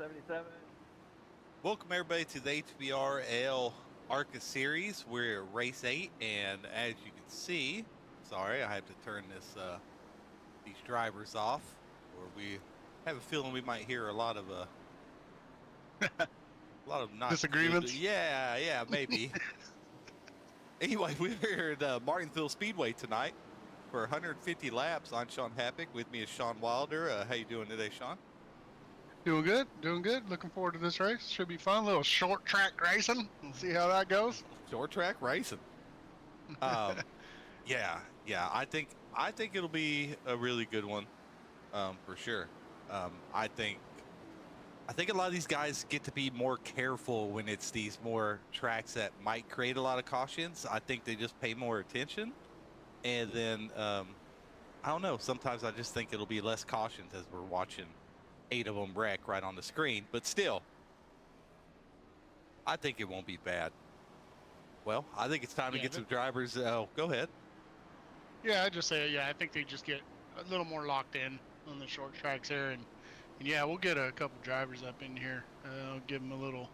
77. Welcome everybody to the HVRL ARCA series. We're at race 8, and as you can see, sorry, I have to turn these drivers off, or we have a feeling we might hear a lot of not good. Disagreements? Yeah, maybe. Anyway, we're here at Martinsville Speedway tonight for 150 laps. I'm Sean Happick. With me is Sean Wilder. How you doing today, Sean? Doing good. Looking forward to this race. Should be fun. A little short track racing. We'll see how that goes. Short track racing. Yeah. I think it'll be a really good one, for sure. I think a lot of these guys get to be more careful when it's these more tracks that might create a lot of cautions. I think they just pay more attention, and then I don't know. Sometimes I just think it'll be less cautions as we're watching 8 of them wreck right on the screen. But still, I think it won't be bad. Well, I think it's time to get some drivers. Oh, go ahead. Yeah, I just say, I think they just get a little more locked in on the short tracks there. And yeah, we'll get a couple drivers up in here. I'll give them a little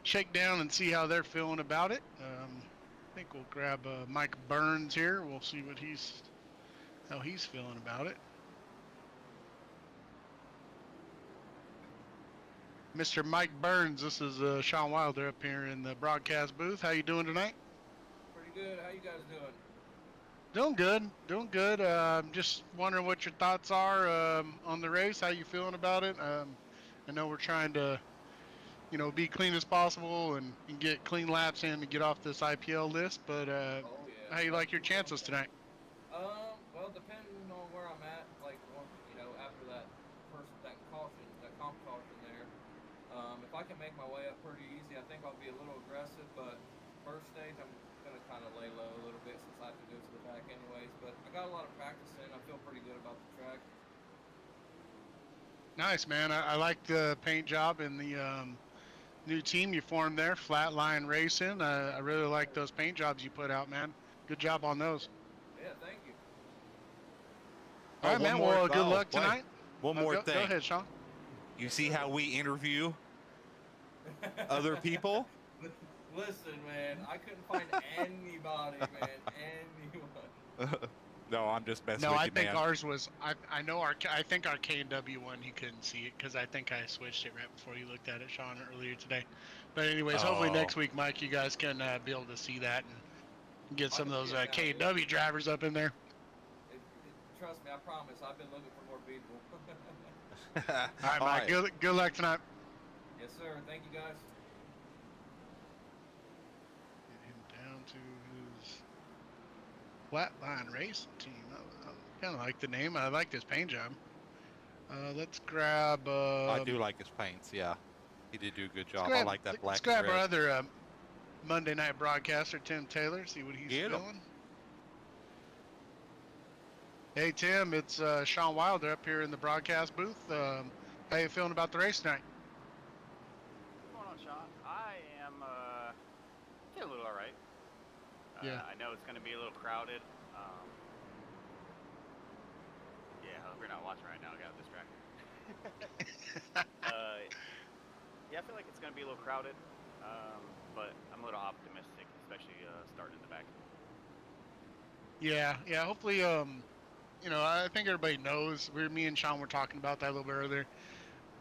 shakedown and see how they're feeling about it. I think we'll grab Mike Burns here. We'll see how he's feeling about it. Mr. Mike Burns, this is Sean Wilder up here in the broadcast booth. How you doing tonight? Pretty good. How you guys doing? Doing good. Just wondering what your thoughts are on the race. How you feeling about it? I know we're trying to, be clean as possible and get clean laps in to get off this IPL list. But Oh yeah. how you like your chances tonight? Well, depending on where I'm at, like after that comp caution there, if I can make my way up pretty easy, I think I'll be a little aggressive. But first stage, I'm gonna kind of lay low a little bit since I have to go to the back anyways. But I got a lot of practice in. I feel pretty good about the track. Nice, man. I like the paint job and the new team you formed there, Flatline Racing. I really like those paint jobs you put out, man. Good job on those. Yeah, thank you. All right, man. Well, good luck tonight. One more thing. Go ahead, Sean. You see how we interview other people? Listen, man, I couldn't find anybody, man. Anyone. No, I'm just messing No, with I you, think man. ours was. I think our K&W one you couldn't see it because I think I switched it right before you looked at it, Sean, earlier today. But anyways, hopefully next week, Mike, you guys can be able to see that and get some of those K&W drivers up in there. Trust me, I promise. I've been looking for more people. All right, Mike. Right. Good luck tonight. Yes, sir. Thank you, guys. Get him down to his Flatline Racing team. I kind of like the name. I like this paint job. Let's grab. I do like his paints. Yeah, he did do a good job. I like that black. Let's grab our other Monday night broadcaster, Tim Taylor. See what he's feeling. Hey Tim, it's Sean Wilder up here in the broadcast booth. How you feeling about the race tonight? What's going on, Sean? I am feel a little all right. Yeah. I know it's going to be a little crowded. Yeah, we're not watching right now. I got distracted. Yeah, I feel like it's going to be a little crowded, but I'm a little optimistic, especially starting in the back. Yeah. Hopefully, I think everybody knows. Me and Sean were talking about that a little bit earlier.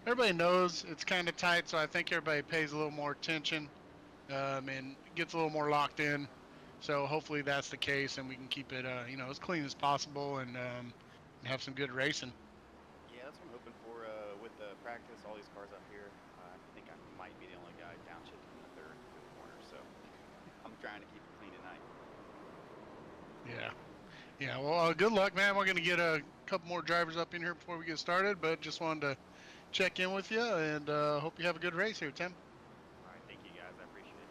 Everybody knows it's kind of tight, so I think everybody pays a little more attention and gets a little more locked in. So hopefully that's the case, and we can keep it, as clean as possible and have some good racing. Yeah, that's what I'm hoping for with the practice. All these cars up here, I think I might be the only guy downshifting in the third corner, so I'm trying to keep it clean tonight. Yeah, well, good luck, man. We're going to get a couple more drivers up in here before we get started, but just wanted to check in with you and hope you have a good race here, Tim. All right, thank you guys. I appreciate it.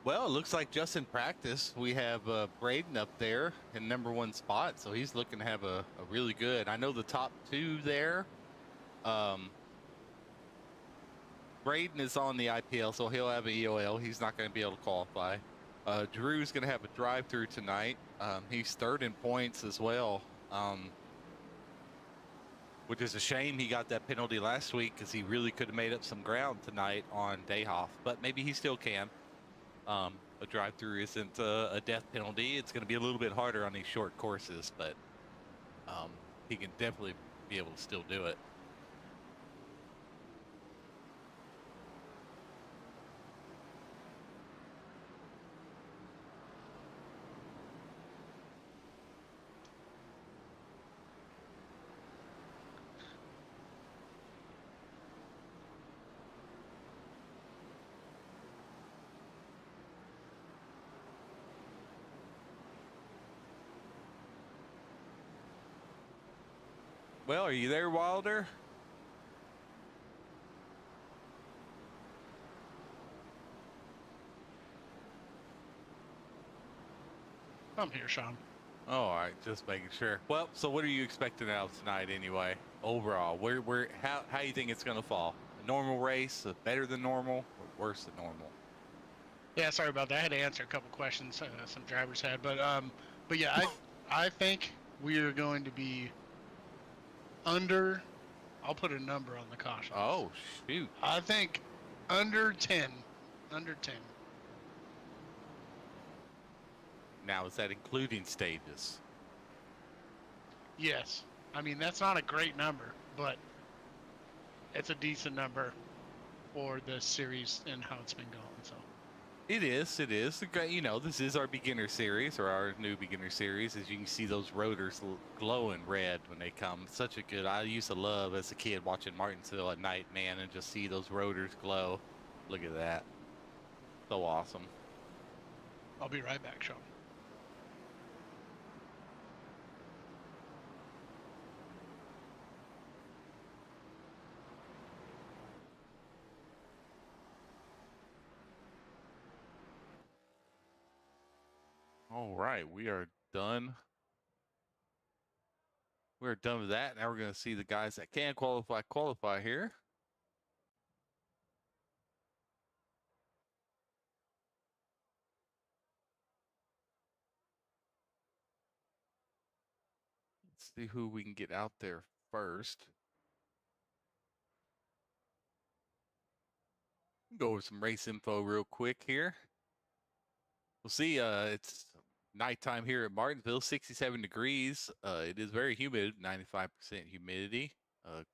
Well, it looks like just in practice, we have Braden up there in #1 spot, so he's looking to have a really good. I know the top two there. Braden is on the IPL, so he'll have an EOL. He's not going to be able to qualify. Drew's going to have a drive-through tonight. He's third in points as well, which is a shame. He got that penalty last week because he really could have made up some ground tonight on Dayhoff, but maybe he still can. A drive-through isn't a death penalty. It's going to be a little bit harder on these short courses, but he can definitely be able to still do it. Well, are you there, Wilder? I'm here, Sean. Oh, all right, just making sure. Well, so what are you expecting out tonight anyway? Overall, how you think it's going to fall? A normal race, better than normal, or worse than normal? Yeah, sorry about that. I had to answer a couple questions some drivers had, but yeah, I think we are going to be under. I'll put a number on the caution. Oh shoot! I think under 10. Under 10. Now, is that including stages? Yes. I mean, that's not a great number, but it's a decent number for the series and how it's been going. So. It is. It is. You know, this is our beginner series, or our new beginner series. As you can see, those rotors glowing red when they come. Such a good. I used to love as a kid watching Martinsville at night, man, and just see those rotors glow. Look at that. So awesome. I'll be right back, Sean. All right, we are done. We're done with that. Now we're going to see the guys that can qualify here. Let's see who we can get out there first. Go over some race info real quick here. We'll see. It's nighttime here at Martinsville, 67 degrees. It is very humid, 95% humidity.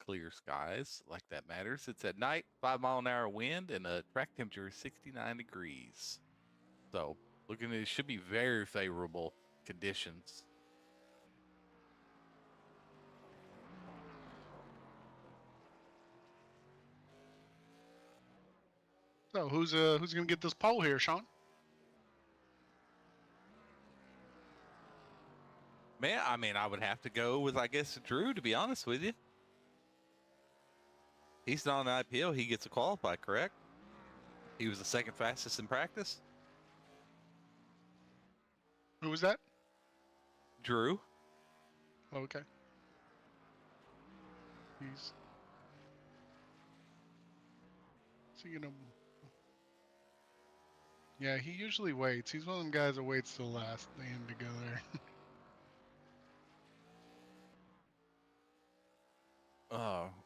Clear skies, like that matters. It's at night, 5-mile-an-hour wind, and a track temperature is 69 degrees. So, looking at it, should be very favorable conditions. So who's gonna get this pole here, Sean? Man, I mean, I would have to go with, I guess, Drew, to be honest with you. He's not on the IPO. He gets to qualify, correct? He was the second fastest in practice. Who was that? Drew. Okay. Is he gonna? Yeah, he usually waits. He's one of them guys that waits till the end to go there.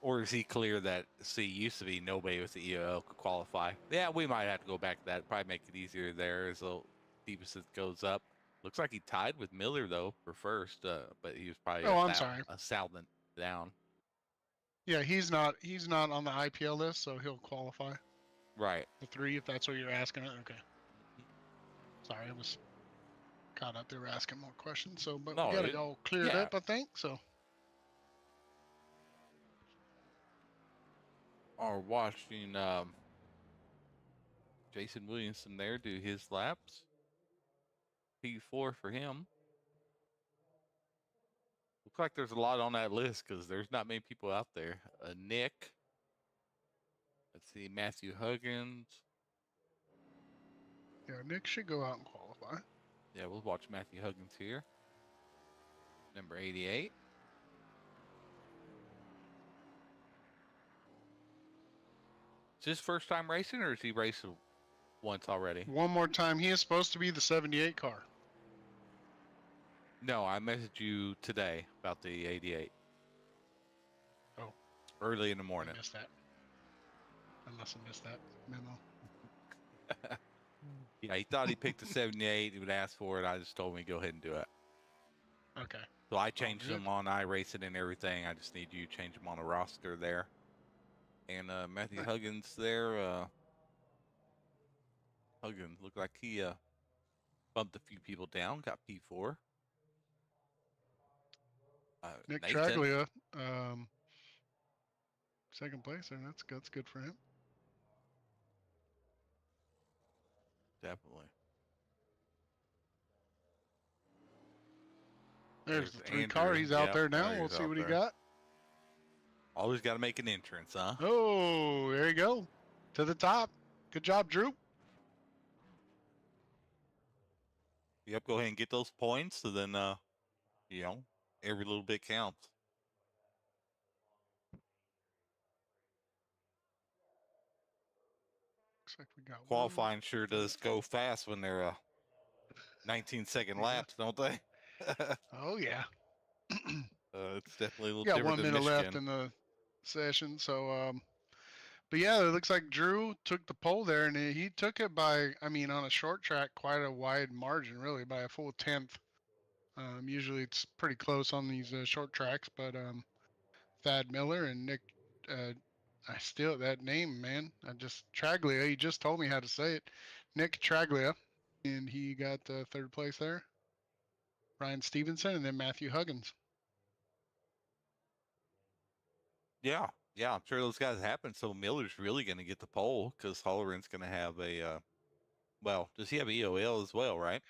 Or is he clear that used to be nobody with the EOL could qualify? Yeah, we might have to go back to that. Probably make it easier there as the deficit goes up. Looks like he tied with Miller though for first, but he was probably a thousand down. Yeah, he's not on the IPL list, so he'll qualify. Right. The 3, if that's what you're asking. Okay. Sorry, I was caught up. They were asking more questions, so but we got it all cleared up, I think. So. Are watching Jason Williamson there do his laps. P4 for him. Looks like there's a lot on that list because there's not many people out there. Nick. Let's see, Matthew Huggins. Yeah, Nick should go out and qualify. Yeah, we'll watch Matthew Huggins here. Number 88. Is this first time racing, or has he raced once already? One more time. He is supposed to be the 78 car. No, I messaged you today about the 88. Oh. Early in the I morning. missed that. I must have missed that memo. Yeah, he thought he picked the 78. He would ask for it. I just told him to go ahead and do it. Okay. So I changed good. them on iRacing and everything. I just need you to change them on the roster there. And Matthew Huggins there. Huggins looked like he bumped a few people down. Got P4. Nick Nathan, Traglia, second place there. That's good for him. definitely. There's the 3 Andrew. car. He's out Yep, there now. he's We'll see out what he there. got. Always got to make an entrance, huh? Oh, there you go. To the top. Good job, Drew. Yep, go ahead and get those points. So then, you know, every little bit counts. Looks like we got Qualifying sure does go fast when they're 19-second Yeah. laps, don't they? Oh, yeah. It's definitely a little Got different 1 than minute Michigan. left in the session. So, but yeah, it looks like Drew took the pole there, and he took it by, I mean, on a short track, quite a wide margin, really, by a full 10th. Usually it's pretty close on these short tracks, but Thad Miller and Nick, I still, that name, man, Traglia, he just told me how to say it. Nick Traglia, and he got 3rd place there. Ryan Stevenson, and then Matthew Huggins. Yeah, I'm sure those guys happen. So Miller's really going to get the pole because Holleran's going to have a, well, does he have EOL as well, right?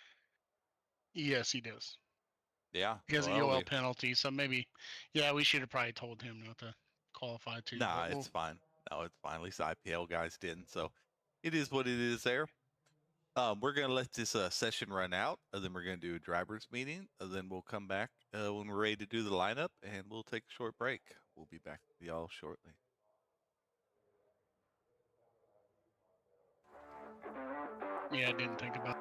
Yes, he does. Yeah. He has so an that'll EOL be- penalty, so maybe, yeah, we should have probably told him not to qualify too. Nah, but it's fine. No, it's fine. At least the IPL guys didn't. So it is what it is there. We're going to let this session run out, and then we're going to do a driver's meeting, and then we'll come back when we're ready to do the lineup, and we'll take a short break. We'll be back with y'all shortly. Yeah, I didn't think about.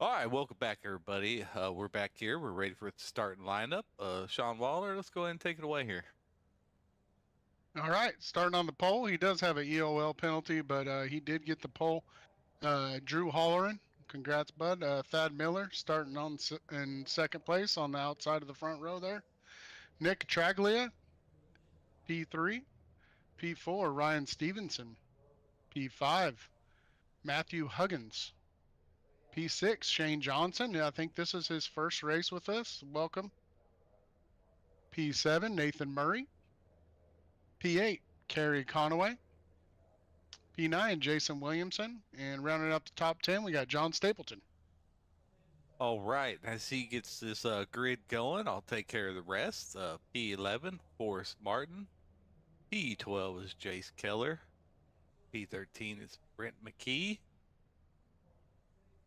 All right, welcome back, everybody. We're back here. We're ready for the starting lineup. Sean Waller, let's go ahead and take it away here. All right, starting on the pole, he does have an EOL penalty, but he did get the pole. Drew Holleran, congrats, bud. Thad Miller starting in second place on the outside of the front row there. Nick Traglia, P3. P4, Ryan Stevenson. P5, Matthew Huggins. P6, Shane Johnson. I think this is his first race with us. Welcome. P7, Nathan Murray. P8, Kerry Conaway. P9, Jason Williamson. And rounding up the top 10, we got John Stapleton. All right, as he gets this grid going, I'll take care of the rest. P11, Forrest Martin. P12 is Jace Keller. P13 is Brent McKee.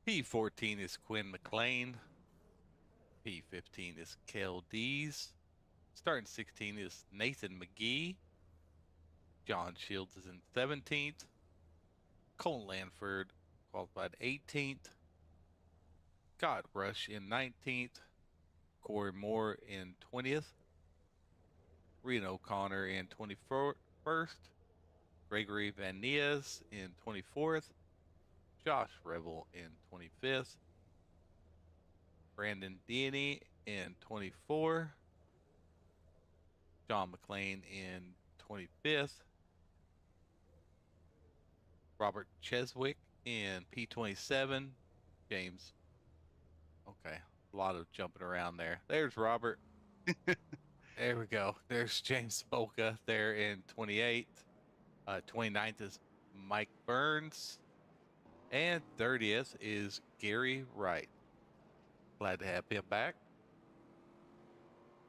P14 is Quinn McLean. P15 is Kel Dees. Starting 16 is Nathan McGee. John Shields is in 17th. Colin Lanford qualified 18th. Scott Rush in 19th. Corey Moore in 20th. Reno O'Connor in 21st. Gregory Van Nias in 24th. Josh Revel in 25th. Brandon Deany in 24. John McLean in 25th. Robert Cheswick in P27. James. Okay, a lot of jumping around there. There's Robert. There we go. There's James Spolka there in 28th. 29th is Mike Burns. And 30th is Gary Wright. Glad to have him back.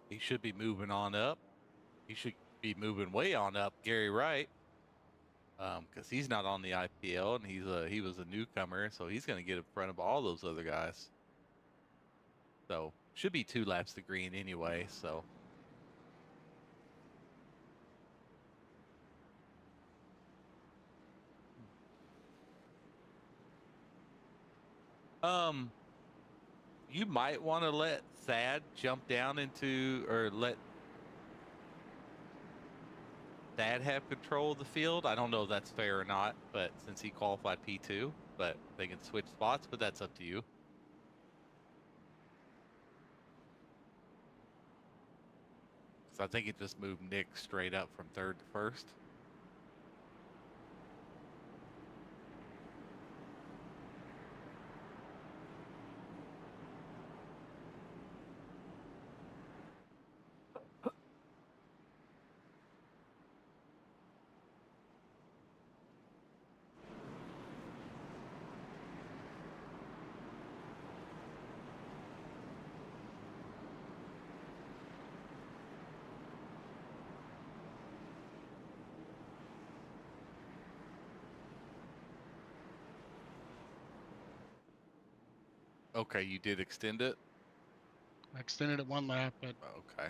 He should be moving on up. He should be moving way on up, Gary Wright. Because he's not on the IPL, and he was a newcomer, so he's going to get in front of all those other guys. So should be 2 laps to green anyway. So you might want to let Thad jump down into, or let Thad have control of the field. I don't know if that's fair or not, but since he qualified P2, but they can switch spots, but that's up to you. So I think it just moved Nick straight up from 3rd to 1st. Okay, you did extend it? I extended it 1 lap, but Okay.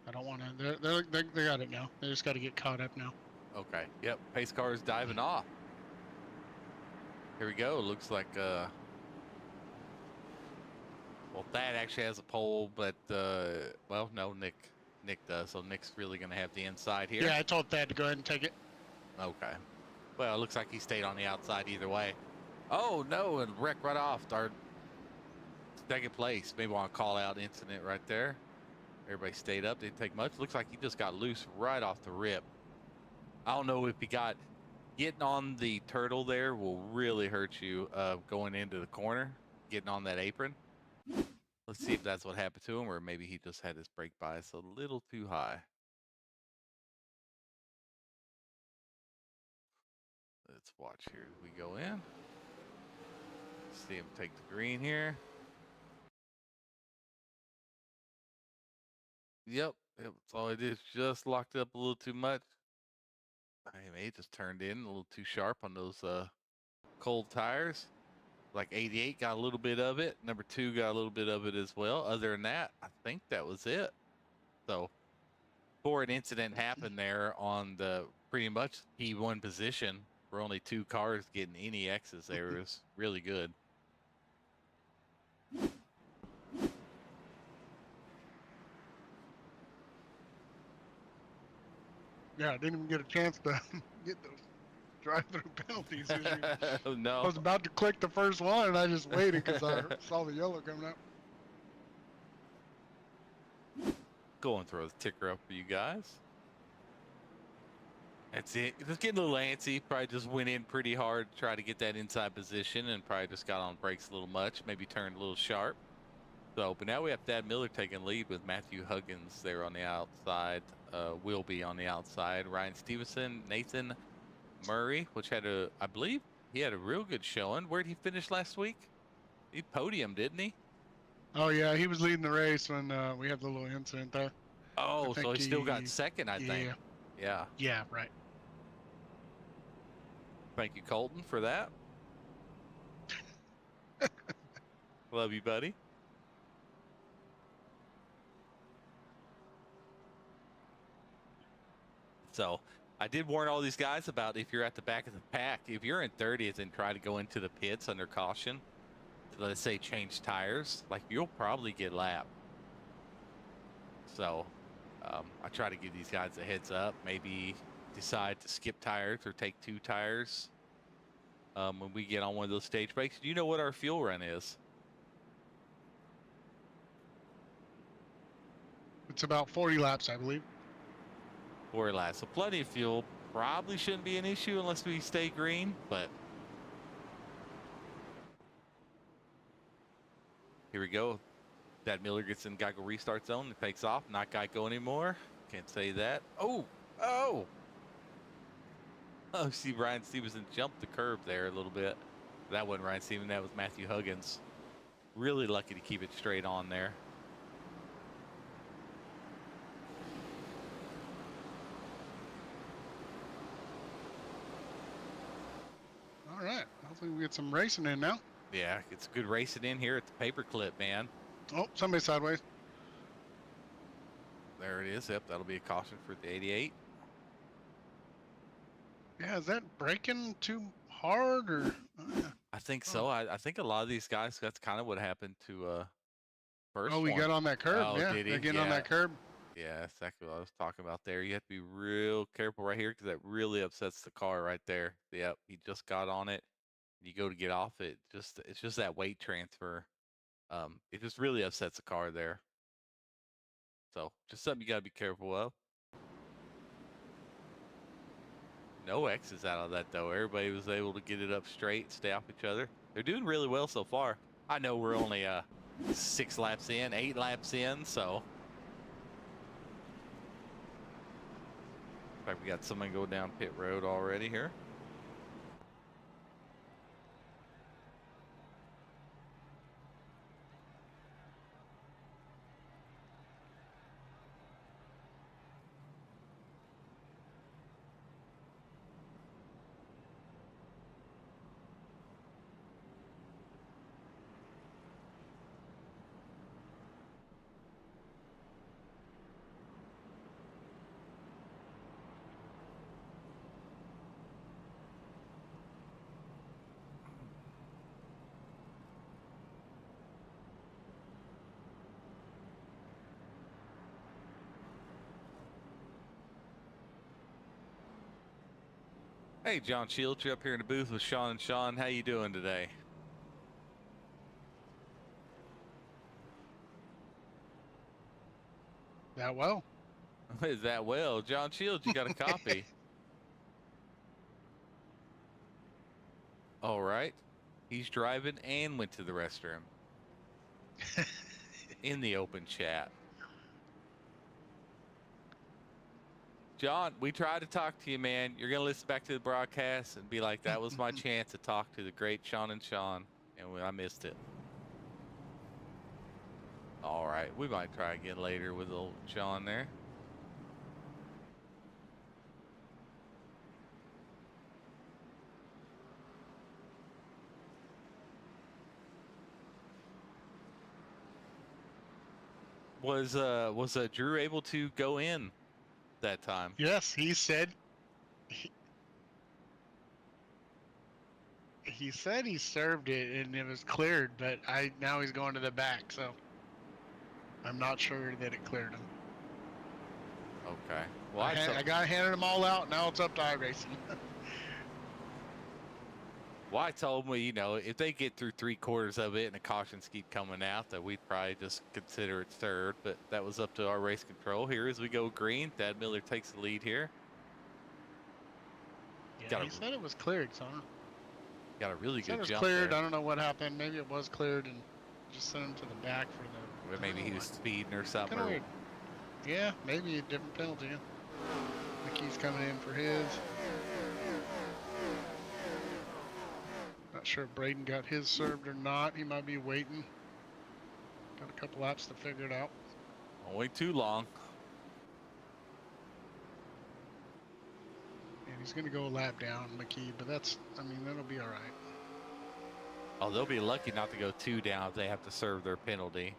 I don't want to. They got it now. They just got to get caught up now. Okay. Yep. Pace car is diving off. Here we go. Looks like well, Thad actually has a pole, but well, no, Nick does. So Nick's really gonna have the inside here. Yeah, I told Thad to go ahead and take it. Okay. Well, it looks like he stayed on the outside either way. Oh no, and wrecked right off our 2nd place. Maybe want to call out incident right there. Everybody stayed up, didn't take much. Looks like he just got loose right off the rip. I don't know if he got, getting on the turtle there will really hurt you going into the corner, getting on that apron. Let's see if that's what happened to him, or maybe he just had his brake bias a little too high. Let's watch here as we go in. See him take the green here. Yep, that's all I did. Just locked it up a little too much. I may have just turned in a little too sharp on those cold tires. Like 88 got a little bit of it. Number 2 got a little bit of it as well. Other than that, I think that was it. So before an incident happened there on the pretty much P1 position, where only 2 cars getting any X's there, was really good. Yeah, I didn't even get a chance to get those drive-through penalties this year. Oh, I no. was about to click the first one, and I just waited because I saw the yellow coming up. Go and throw the ticker up for you guys. That's it. Just getting a little antsy. Probably just went in pretty hard to try to get that inside position and probably just got on brakes a little much. Maybe turned a little sharp. So, but now we have Thad Miller taking lead with Matthew Huggins there on the outside. Will be on the outside. Ryan Stevenson, Nathan Murray, which had I believe he had a real good showing. Where'd he finish last week? He podiumed, didn't he? Oh yeah, he was leading the race when we had the little incident there. Oh, so think he still got he- second, I think. Yeah. Yeah, right. Thank you, Colton, for that. Love you, buddy. So I did warn all these guys about if you're at the back of the pack, if you're in 30th and try to go into the pits under caution, let's say change tires, like you'll probably get lapped. So I try to give these guys a heads up, maybe decide to skip tires or take 2 tires when we get on one of those stage breaks. Do you know what our fuel run is? It's about 40 laps, I believe. 4 laps. So plenty of fuel. Probably shouldn't be an issue unless we stay green, but here we go. That Miller gets in Geico restart zone and takes off. Not Geico anymore. Can't say that. Oh. See, Ryan Stevenson jumped the curb there a little bit. That wasn't Ryan Stevenson. That was Matthew Huggins. Really lucky to keep it straight on there. All right. Hopefully we get some racing in now. Yeah, it's good racing in here at the paperclip, man. Oh, somebody sideways. There it is. Yep, that'll be a caution for the 88. Yeah, is that braking too hard or? I think so. I think a lot of these guys, that's kind of what happened to first Oh, we one. got on that curb. Oh, Yeah, did he? they're getting on Yeah. that curb. Yeah, that's exactly what I was talking about there. You have to be real careful right here because that really upsets the car right there. Yep, he just got on it. You go to get off it, it's just that weight transfer. It just really upsets the car there. So just something you gotta be careful of. No X's out of that though. Everybody was able to get it up straight, stay off each other. They're doing really well so far. I know we're only 6 laps in, 8 laps in, so. In fact, we got someone go down pit road already here. Hey, John Shields, you're up here in the booth with Sean and Sean. How you doing today? That well. Is that well? John Shields, you got a copy. All right. He's driving and went to the restroom. In the open chat. John, we tried to talk to you, man. You're going to listen back to the broadcast and be like, that was my chance to talk to the great Sean and Sean, and I missed it. All right. We might try again later with old Sean there. Was Drew able to go in that time? Yes, he said. He said he served it and it was cleared, but now he's going to the back, so I'm not sure that it cleared him. Okay. Well, I got handed them all out. Now it's up to iRacing. Well, I told them, you know, if they get through 3/4 of it and the cautions keep coming out, that we'd probably just consider it third. But that was up to our race control. Here as we go green, Thad Miller takes the lead here. Yeah, he said it was cleared, so got a really good it was jump cleared. there. I don't know what happened. Maybe it was cleared and just sent him to the back for the. Or maybe he was speeding or something. Kinda weird. Yeah, maybe a different penalty. McKee's coming in for his. Not sure if Braden got his served or not. He might be waiting. Got a couple laps to figure it out. Don't wait too long. And he's going to go a lap down, McKee, but I mean, that'll be all right. Oh, they'll be lucky not to go 2 down if they have to serve their penalty.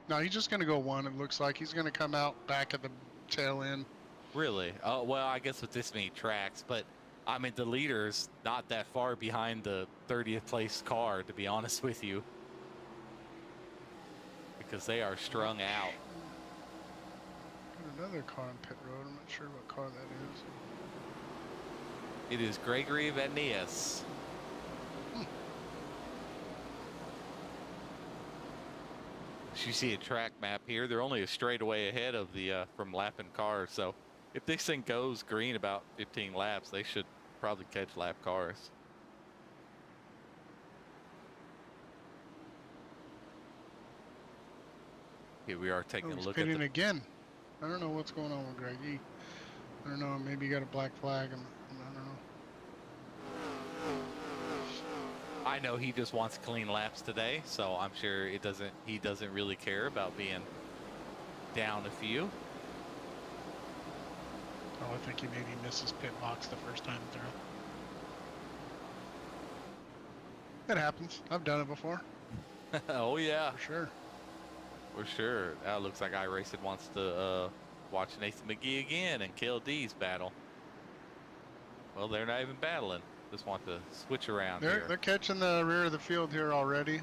No, he's just going to go 1. It looks like he's going to come out back at the tail end. Really? Oh, well, I guess with this many tracks, but I mean, the leader's not that far behind the 30th place car, to be honest with you, because they are strung out. Got another car on pit road. I'm not sure what car that is. It is Gregory Van Nies. You see a track map here. They're only a straightaway ahead of the from lapping cars. So if this thing goes green about 15 laps, they should probably catch lap cars. Here we are taking a look at pitting again. I don't know what's going on with Greggy. I don't know. Maybe he got a black flag. I don't know. I know he just wants clean laps today, so I'm sure he doesn't really care about being down a few. Oh, I think he maybe misses pit box the first time through. It happens. I've done it before. Oh yeah, For sure. for sure. That looks like iRacing wants to watch Nathan McGee again and KLD's battle. Well, they're not even battling. Just want to switch around here. They're catching the rear of the field here already.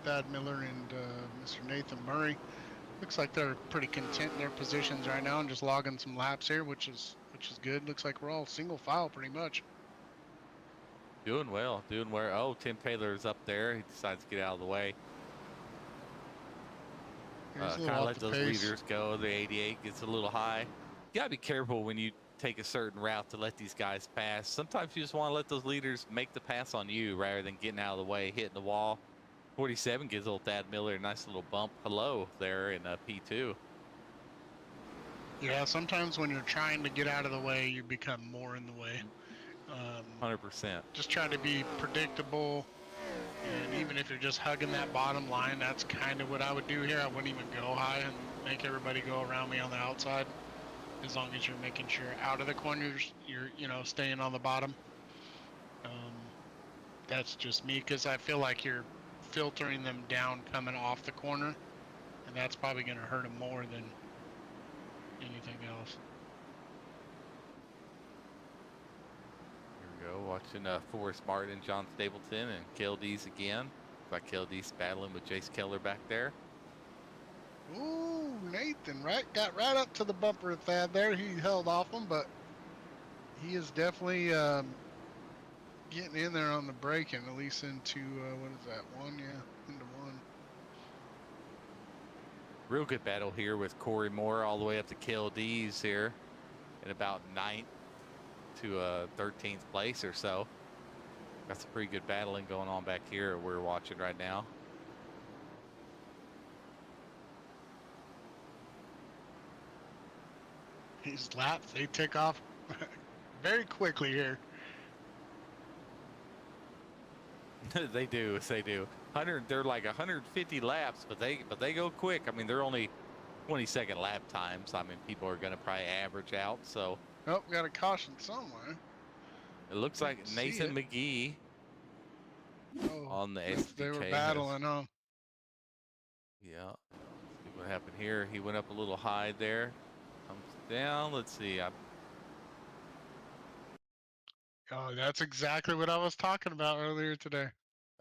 Thad Miller and Mr. Nathan Murray. Looks like they're pretty content in their positions right now and just logging some laps here, which is good. Looks like we're all single file pretty much. Doing well, doing well. Oh, Tim Taylor's up there. He decides to get out of the way. Kind of let those leaders go. The 88 gets a little high. You gotta be careful when you take a certain route to let these guys pass. Sometimes you just want to let those leaders make the pass on you rather than getting out of the way, hitting the wall. 47 gives old Thad Miller a nice little bump hello there in P2. Yeah, sometimes when you're trying to get out of the way, you become more in the way. 100%. Just try to be predictable, and even if you're just hugging that bottom line, that's kind of what I would do here. I wouldn't even go high and make everybody go around me on the outside. As long as you're making sure out of the corners, you're staying on the bottom. That's just me, because I feel like you're filtering them down coming off the corner, and that's probably going to hurt them more than anything else. Here we go, watching Forrest Martin, John Stapleton, and KLD's again. Looks like KLD's battling with Jace Keller back there. Ooh, Nathan, got right up to the bumper of Thad there. He held off him, but he is definitely getting in there on the braking, at least into, what is that, 1? Yeah, into 1. Real good battle here with Corey Moore all the way up to KLD's here in about 9th to 13th place or so. Got some pretty good battling going on back here we're watching right now. These laps, they tick off very quickly here. They do. They're like 150 laps, but they go quick. I mean, they're only 20-second lap times. I mean, people are going to probably average out. So. Oh, got a caution somewhere. It looks like Nathan McGee on the SDK. They were battling, huh? Yeah. Let's see what happened here. He went up a little high there. Comes down. Let's see. Oh, that's exactly what I was talking about earlier today.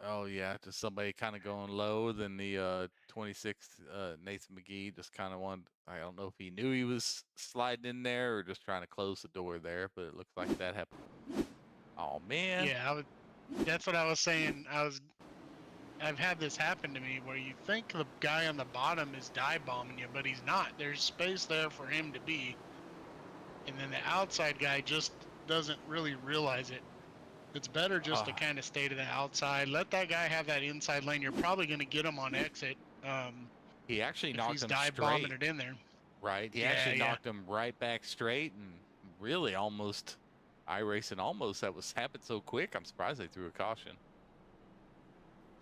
Oh yeah, just somebody kind of going low. Then the 26th Nathan McGee just kind of wanted. I don't know if he knew he was sliding in there or just trying to close the door there, but it looks like that happened. Oh man. Yeah, that's what I was saying. I've had this happen to me where you think the guy on the bottom is dive bombing you, but he's not. There's space there for him to be, and then the outside guy just doesn't really realize it. It's better just to kind of stay to the outside. Let that guy have that inside lane. You're probably going to get him on exit. He actually if knocked he's him dive straight. bombing it in there. Right. He Yeah, actually yeah. knocked him right back straight and really almost iRacing almost. That was happened so quick. I'm surprised they threw a caution.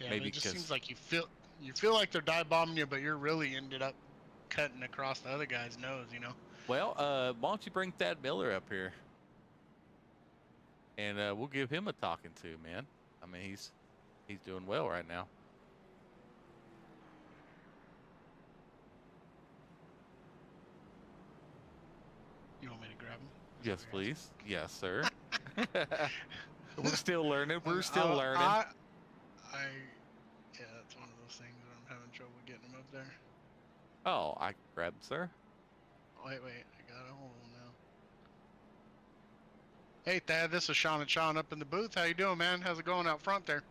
Yeah, Maybe it just 'cause- seems like you feel like they're dive bombing you, but you're really ended up cutting across the other guy's nose, you know. Well, why don't you bring Thad Miller up here? And we'll give him a talking to, man. I mean, he's doing well right now. You want me to grab him? Yes, please. Yes, sir. We're still learning. We're still learning. Yeah, that's one of those things where I'm having trouble getting him up there. Oh, I can grab him, sir. Wait, I got a hold of him now. Hey, Thad, this is Sean and Sean up in the booth. How you doing, man? How's it going out front there?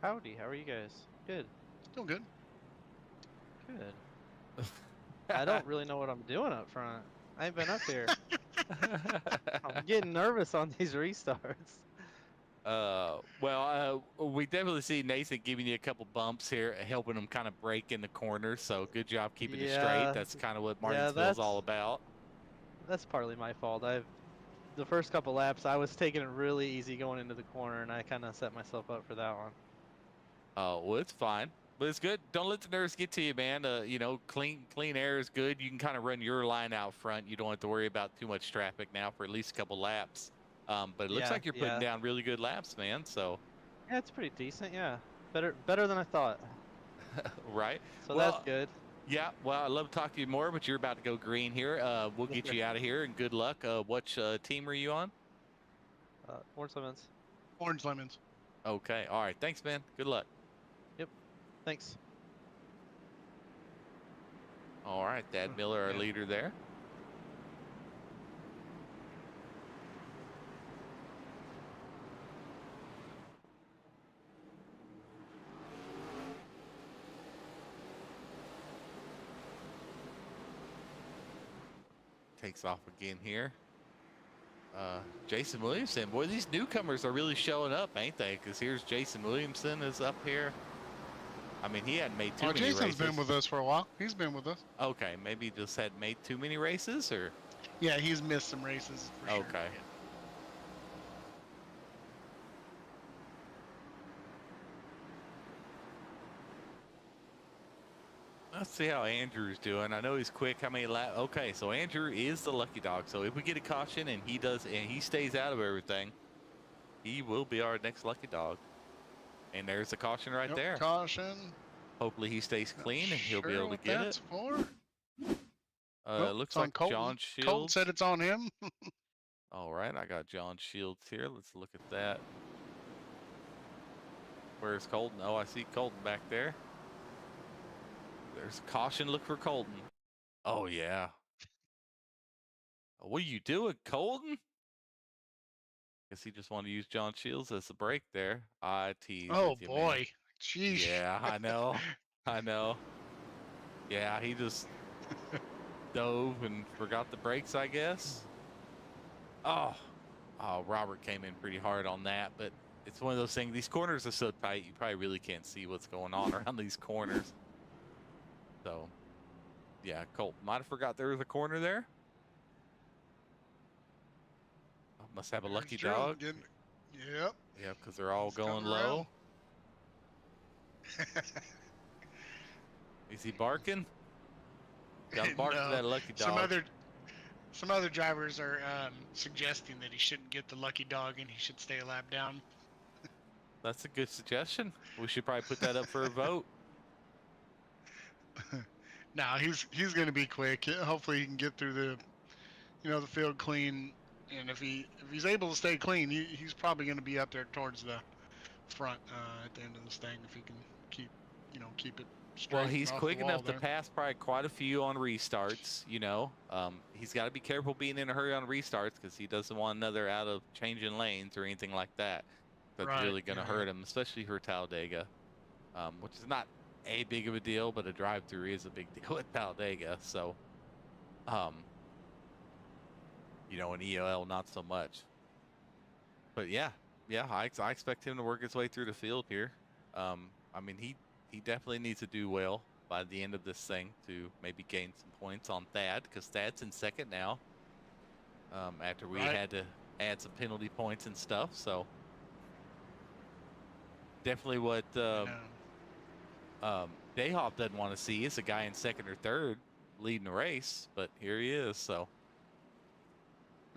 Howdy, how are you guys? Good. Still good. Good. I don't really know what I'm doing up front. I ain't been up here. I'm getting nervous on these restarts. Well, we definitely see Nathan giving you a couple bumps here, helping him kind of break in the corner. So good job keeping it straight. That's kind of what Martinsville's all about. That's partly my fault. The first couple laps, I was taking it really easy going into the corner, and I kind of set myself up for that one. Oh, well, it's fine. But it's good. Don't let the nerves get to you, man. You know, clean air is good. You can kind of run your line out front. You don't have to worry about too much traffic now for at least a couple laps. But it looks like you're putting down really good laps, man. So yeah, it's pretty decent. Yeah, better than I thought. Right. So well, that's good. Yeah. Well, I'd love to talk to you more, but you're about to go green here. We'll get you out of here, and good luck. Which team are you on? Orange Lemons. Orange Lemons. Okay. All right. Thanks, man. Good luck. Yep. Thanks. All right. Thad Miller, our leader there. Takes off again here. Jason Williamson. Boy, these newcomers are really showing up, ain't they? Because here's Jason Williamson is up here. I mean, he hadn't made too many races. Jason's been with us for a while. He's been with us. Okay, maybe he just hadn't made too many races, or? Yeah, he's missed some races. For okay. Sure. Let's see how Andrew's doing. I know he's quick. How many laps? Okay, so Andrew is the lucky dog. So if we get a caution and he stays out of everything, he will be our next lucky dog. And there's the caution right there. Caution. Hopefully he stays clean and he'll be able to get it. Looks like John Shields. Colt said it's on him. All right, I got John Shields here. Let's look at that. Where's Colton? Oh, I see Colton back there. There's a caution. Look for Colton. Oh, yeah. What are you doing, Colton? Guess he just wanted to use John Shields as the brake there. I tease. Oh, boy. Jeez. Yeah, I know. I know. Yeah, he just dove and forgot the brakes, I guess. Oh, Robert came in pretty hard on that, but it's one of those things. These corners are so tight, you probably really can't see what's going on around these corners. So, yeah, Colt might have forgot there was a corner there. Must have a lucky dog. Yep. Yeah, because they're all going low. Is he barking? Got to bark for that lucky dog. Some other drivers are suggesting that he shouldn't get the lucky dog and he should stay a lap down. That's a good suggestion. We should probably put that up for a vote. No, he's going to be quick. Hopefully he can get through the field clean. And if he's able to stay clean, he's probably going to be up there towards the front at the end of this thing if he can keep, keep it straight. Well, he's off quick the wall enough to there. pass probably quite a few on restarts, He's got to be careful being in a hurry on restarts because he doesn't want another out of changing lanes or anything like that. That's Right, really going to hurt him, especially for Talladega, which is not a big of a deal, but a drive-through is a big deal at Talladega. So, in EOL, not so much. But yeah, I expect him to work his way through the field here. I mean, he definitely needs to do well by the end of this thing to maybe gain some points on Thad, because Thad's in second now. After we had to add some penalty points and stuff, so definitely what Dayhoff doesn't want to see is a guy in second or third leading the race, but here he is. So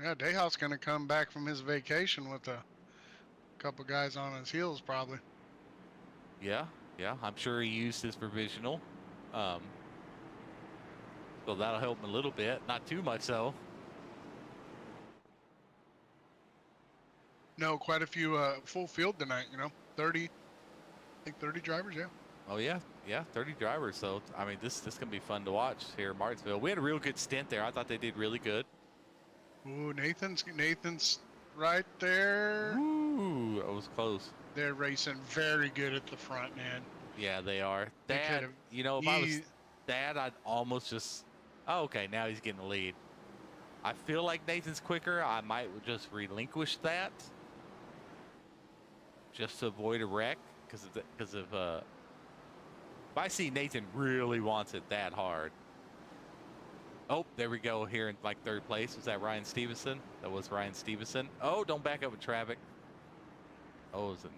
yeah, Dayhoff's gonna come back from his vacation with a couple guys on his heels probably. Yeah, I'm sure he used his provisional, so that'll help him a little bit, not too much though. No, quite a few full field tonight. 30, I think 30 drivers. Yeah. Oh yeah, 30 drivers. So I mean, this is gonna be fun to watch here in Martinsville. We had a real good stint there. I thought they did really good. Ooh, Nathan's right there. Ooh, that was close. They're racing very good at the front, man. Yeah, they are. Dad, if I was Dad, I'd almost just. Oh, okay, now he's getting the lead. I feel like Nathan's quicker. I might just relinquish that, just to avoid a wreck, because of if I see Nathan really wants it that hard. Oh, there we go here in like third place. Was that Ryan Stevenson? That was Ryan Stevenson. Oh, don't back up with traffic. Oh, is it?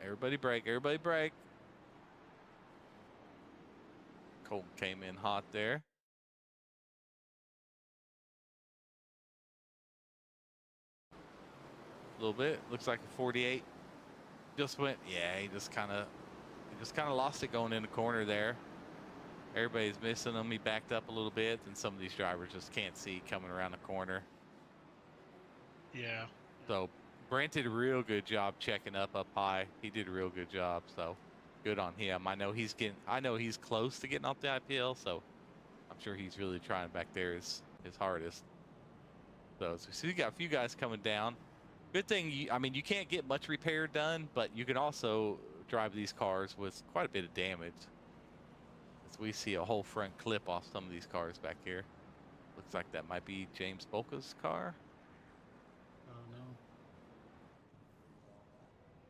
Everybody brake, everybody brake. Colton came in hot there. A little bit. Looks like a 48 just went. Yeah, he just kind of lost it going in the corner there. Everybody's missing him. He backed up a little bit, and some of these drivers just can't see coming around the corner. Yeah. So Brent did a real good job checking up high. He did a real good job. So good on him. I know he's close to getting off the IPL. So I'm sure he's really trying back there his hardest. So we got a few guys coming down. Good thing, you can't get much repair done, but you can also drive these cars with quite a bit of damage. As we see a whole front clip off some of these cars back here. Looks like that might be James Bolka's car. Oh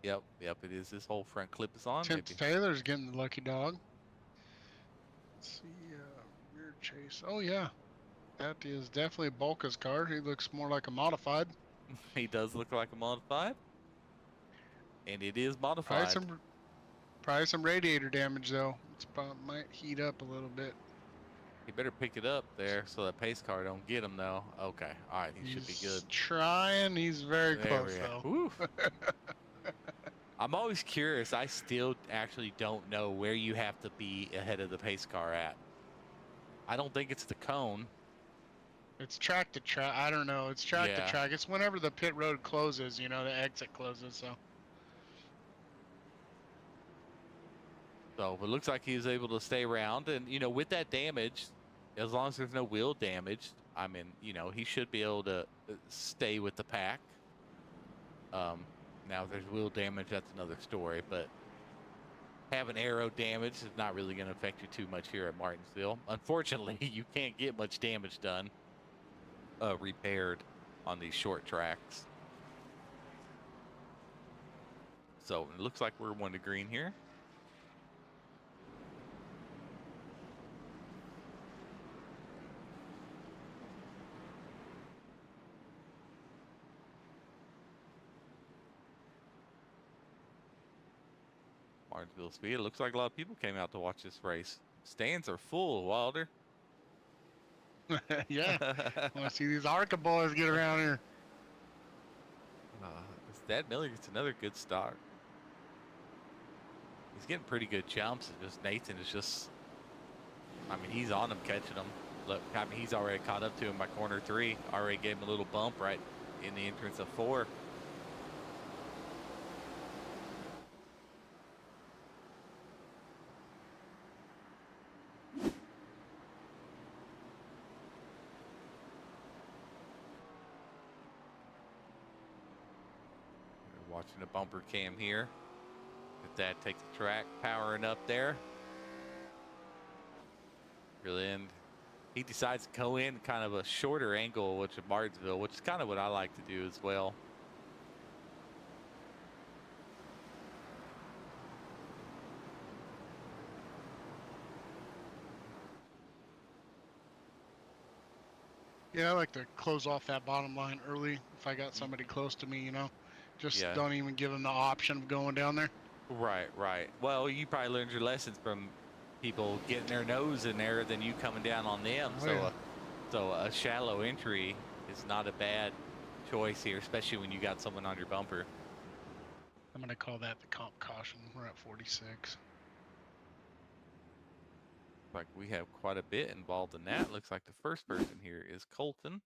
no. Yep, it is. This whole front clip is on. Tim Taylor's getting the lucky dog. Let's see, rear chase. Oh yeah, that is definitely Bolka's car. He looks more like a modified. He does look like a modified, and it is modified. Probably some radiator damage though. It might heat up a little bit. He better pick it up there so that pace car don't get him though. Okay, all right, he should be good. Trying. He's very close though. I'm always curious. I still actually don't know where you have to be ahead of the pace car at. I don't think it's the cone. It's track to track. I don't know. It's track to track. It's whenever the pit road closes, the exit closes. So it looks like he was able to stay around, and with that damage, as long as there's no wheel damage, he should be able to stay with the pack. Now if there's wheel damage, that's another story, but having aero damage is not really going to affect you too much here at Martinsville. Unfortunately, you can't get much damage done. Repaired on these short tracks. So it looks like we're one to green here. Martinsville Speed. It looks like a lot of people came out to watch this race. Stands are full, Wilder. Yeah. I want to see these ARCA boys get around here. Dad Miller gets another good start. He's getting pretty good jumps. It's just Nathan is just, he's on him, catching him. Look, he's already caught up to him by corner 3. Already gave him a little bump right in the entrance of 4. Watching a bumper cam here. If that takes the track, powering up there. Really, and he decides to go in kind of a shorter angle, which is Martinsville, which is kind of what I like to do as well. Yeah, I like to close off that bottom line early if I got somebody close to me, you know. Just Yeah. don't even give them the option of going down there. Right. Well, you probably learned your lessons from people getting their nose in there than you coming down on them. Oh, yeah. So a shallow entry is not a bad choice here, especially when you got someone on your bumper. I'm going to call that the comp caution. We're at 46. Like we have quite a bit involved in that. Looks like the first person here is Colton.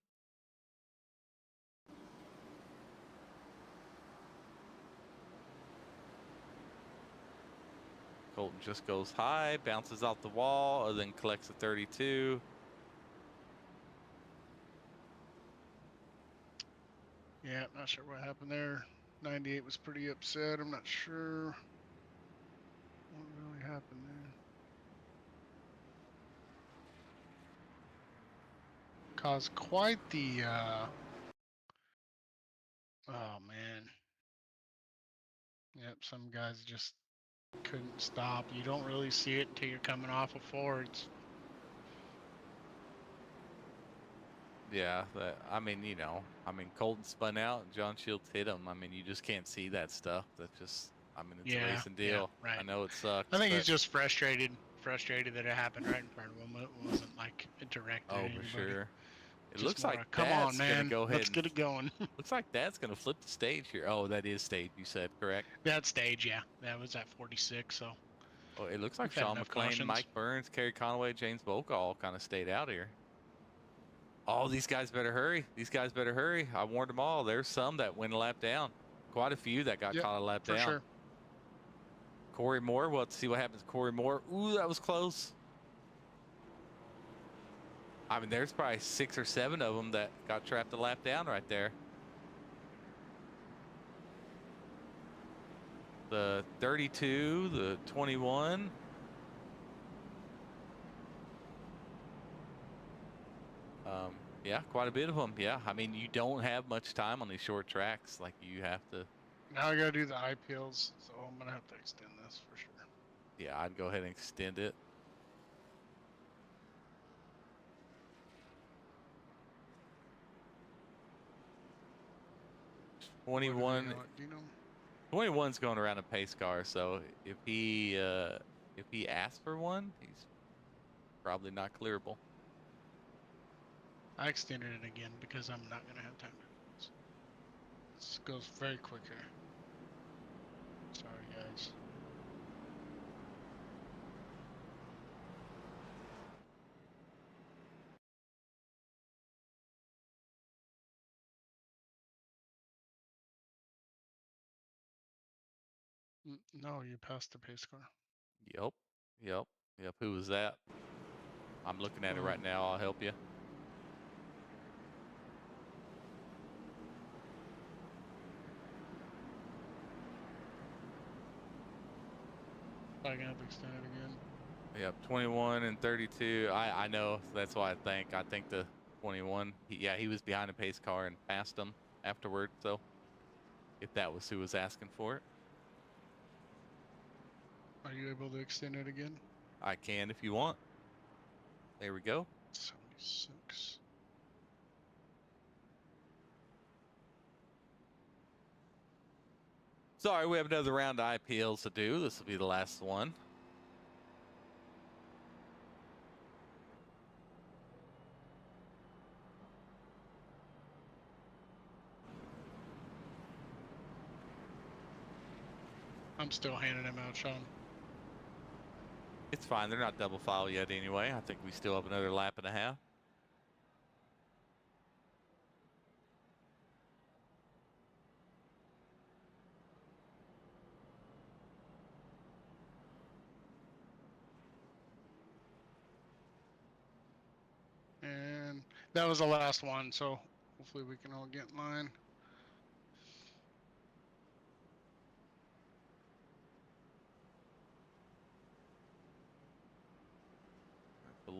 Colton just goes high, bounces off the wall, and then collects a 32. Yeah, not sure what happened there. 98 was pretty upset. I'm not sure what really happened there. Caused quite the, oh man. Yep, some guys just couldn't stop. You don't really see it until you're coming off of Fords. Yeah, I mean, you know, Colton spun out and John Shields hit him. I mean, you just can't see that stuff. That's just, I mean, it's a racing deal. Yeah, right. I know it sucks. I think but, he's just frustrated that it happened right in front of him. It wasn't like a direct. Oh, for sure. It Just looks more like a, come on, Dad's man. gonna go ahead. Let's get it going. Looks like Dad's gonna flip the stage here. Oh, that is stage. You said correct. That stage, yeah, that was at 46. So. Oh, it looks like We've had Sean enough McLean, cautions. Mike Burns, Kerry Conway, James Boca all kind of stayed out here. Oh, these guys better hurry. These guys better hurry. I warned them all. There's some that went a lap down. Quite a few that got caught a lap down. Sure. Corey Moore, well, let's see what happens. Corey Moore. Ooh, that was close. I mean, there's probably 6 or 7 of them that got trapped a lap down right there. The 32, the 21. Yeah, quite a bit of them. Yeah, I mean, you don't have much time on these short tracks. Like, you have to. Now I gotta do the IPLs, so I'm gonna have to extend this for sure. Yeah, I'd go ahead and extend it. Do you know? 21's going around a pace car, so if he asks for one, he's probably not clearable. I extended it again because I'm not gonna have time to do this. This goes very quick here. Sorry, guys. No, you passed the pace car. Yep. Who was that? I'm looking at it right now. I'll help you. I'm gonna have to extend it again. Yep, 21 and 32. I know. That's why I think the 21. He was behind a pace car and passed him afterward. So if that was who was asking for it. Are you able to extend it again? I can if you want. There we go. 76. Sorry, we have another round of IPLs to do. This will be the last one. I'm still handing him out, Sean. It's fine. They're not double file yet anyway. I think we still have another lap and a half. And that was the last one, so hopefully we can all get in line.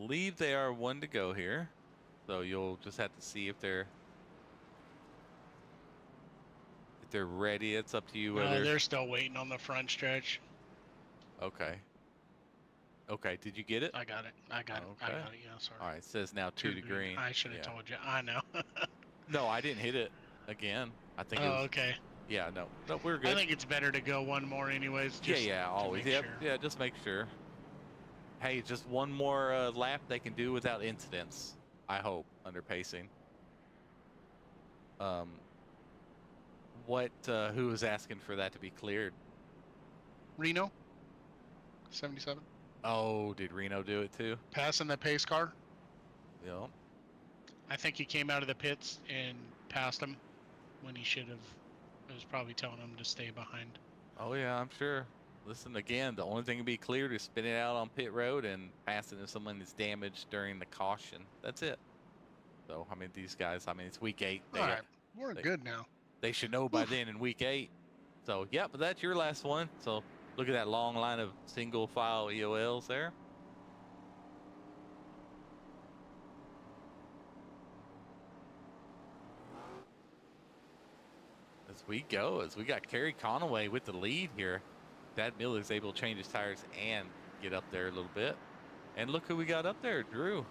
believe they are one to go here. So you'll just have to see if they're ready. It's up to you No, whether. they're still waiting on the front stretch. Okay. Okay. Did you get it? I got it. I got it. Okay. Yeah, sorry. All right. It says now 2 to green. I should have Yeah. told you. I know. No, I didn't hit it again. I think it Oh, was. okay. Yeah. No. No, we're good. I think it's better to go one more anyways. Just Yeah. Always. To make Yep. sure. Yeah. Just make sure. Hey, just one more lap they can do without incidents. I hope under pacing. Who was asking for that to be cleared? Reno, 77. Oh, did Reno do it too? Passing the pace car. Yeah. I think he came out of the pits and passed him when he should have. It was probably telling him to stay behind. Oh yeah, I'm sure. Listen, again, the only thing to be cleared is spinning out on pit road and passing if someone is damaged during the caution. That's it. So, I mean, these guys, I mean, it's week 8. All right, we're good now. They should know by then in week 8. So, yeah, but that's your last one. So, look at that long line of single file EOLs there. As we got Kerry Conaway with the lead here. Dad Miller's able to change his tires and get up there a little bit. And look who we got up there, Drew.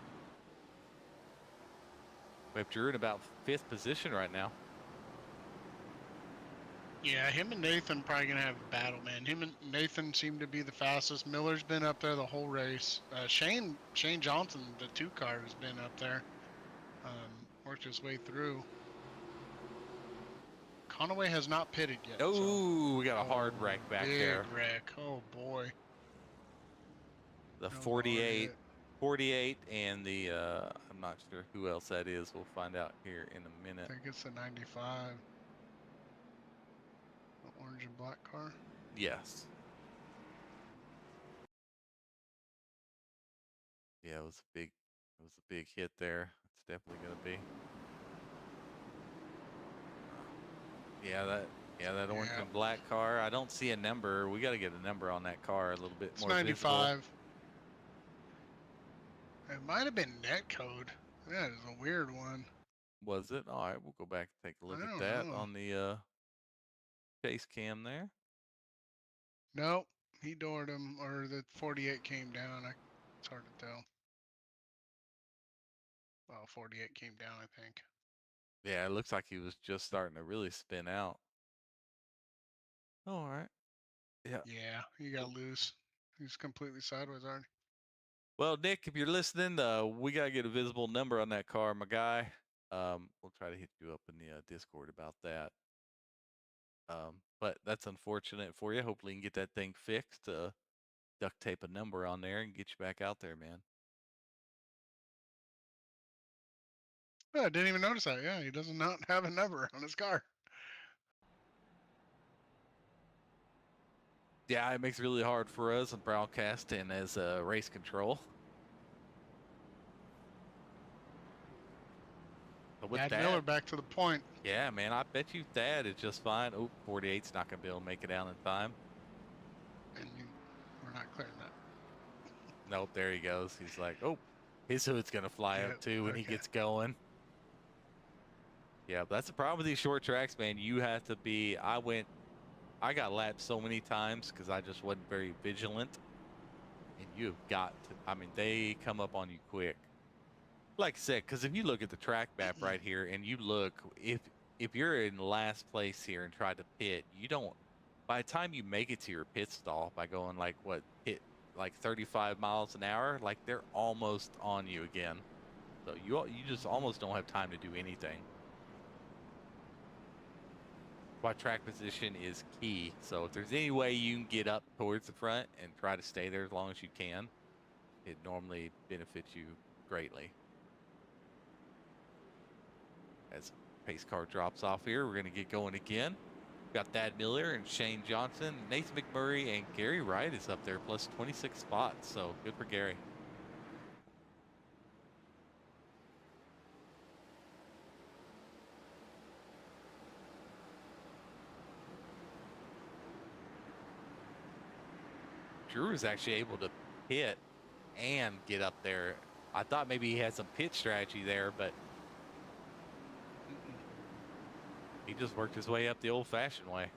We have Drew in about 5th position right now. Yeah, him and Nathan probably gonna have a battle, man. Him and Nathan seem to be the fastest. Miller's been up there the whole race. Shane Johnson, the 2 car, has been up there. Worked his way through. Conaway has not pitted yet. Oh, we got a hard wreck back there. Big wreck. Oh boy. The 48 and the I'm not sure who else that is. We'll find out here in a minute. I think it's the 95. The orange and black car. Yes. Yeah, it was a big hit there. It's definitely gonna be. Yeah, that orange and black car. I don't see a number. We got to get a number on that car a little bit more. 95. Visible. It might have been net code. That is a weird one. Was it? All right, we'll go back and take a look at that on the chase cam there. Nope, he doored him, or the 48 came down. It's hard to tell. Well, 48 came down, I think. Yeah, it looks like he was just starting to really spin out. All right. Yeah. Yeah, he got loose. He's completely sideways already. Well, Nick, if you're listening, we got to get a visible number on that car, my guy. We'll try to hit you up in the Discord about that. But that's unfortunate for you. Hopefully you can get that thing fixed, duct tape a number on there and get you back out there, man. Yeah, I didn't even notice that. Yeah, he does not have a number on his car. Yeah, it makes it really hard for us in broadcast and as race control. But with Thad Miller back to the point. Yeah, man, I bet you Thad is just fine. Oh, 48's not going to be able to make it down in time. And we're not clearing that. Nope, there he goes. He's like, oh, his hood's going to fly up too when he gets going. Yeah, but that's the problem with these short tracks, man. You have to be, I got lapped so many times because I just wasn't very vigilant. And you've got to, I mean, they come up on you quick. Like I said, because if you look at the track map right here and you look, if you're in last place here and try to pit, you don't, by the time you make it to your pit stall by going like, hit like 35 miles an hour, like they're almost on you again. So you just almost don't have time to do anything. Why track position is key. So if there's any way you can get up towards the front and try to stay there as long as you can, it normally benefits you greatly. As pace car drops off here, we're going to get going again. Got Thad Miller and Shane Johnson, Nathan McMurray, and Gary Wright is up there, plus 26 spots. So good for Gary. Drew is actually able to hit and get up there I thought maybe he had some pit strategy there, but he just worked his way up the old-fashioned way.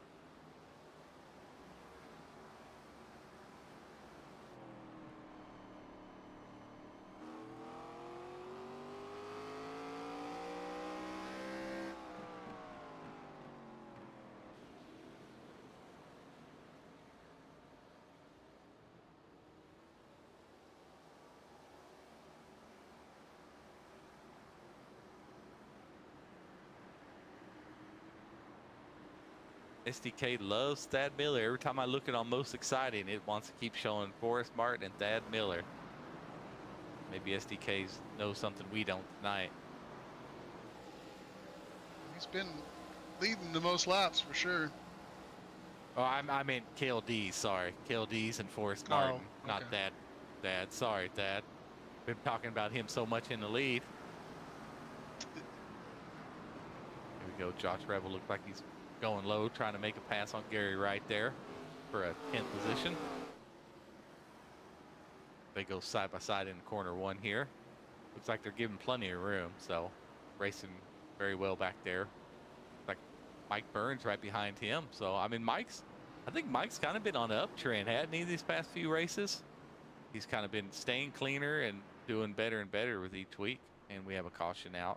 SDK loves Thad Miller. Every time I look at on Most Exciting, it wants to keep showing Forrest Martin and Thad Miller. Maybe SDK knows something we don't tonight. He's been leading the most laps for sure. Oh, I meant KLD, sorry. KLD's and Forrest Martin, not okay. Thad. Sorry, Thad. Been talking about him so much in the lead. Here we go. Josh Rebel looked like he's going low, trying to make a pass on Gary right there for a 10th position. They go side by side in corner one here. Looks like they're giving plenty of room, so racing very well back there. Like Mike Burns right behind him. So I mean, I think Mike's kind of been on an uptrend, hadn't he, these past few races? He's kind of been staying cleaner and doing better and better with each week. And we have a caution out,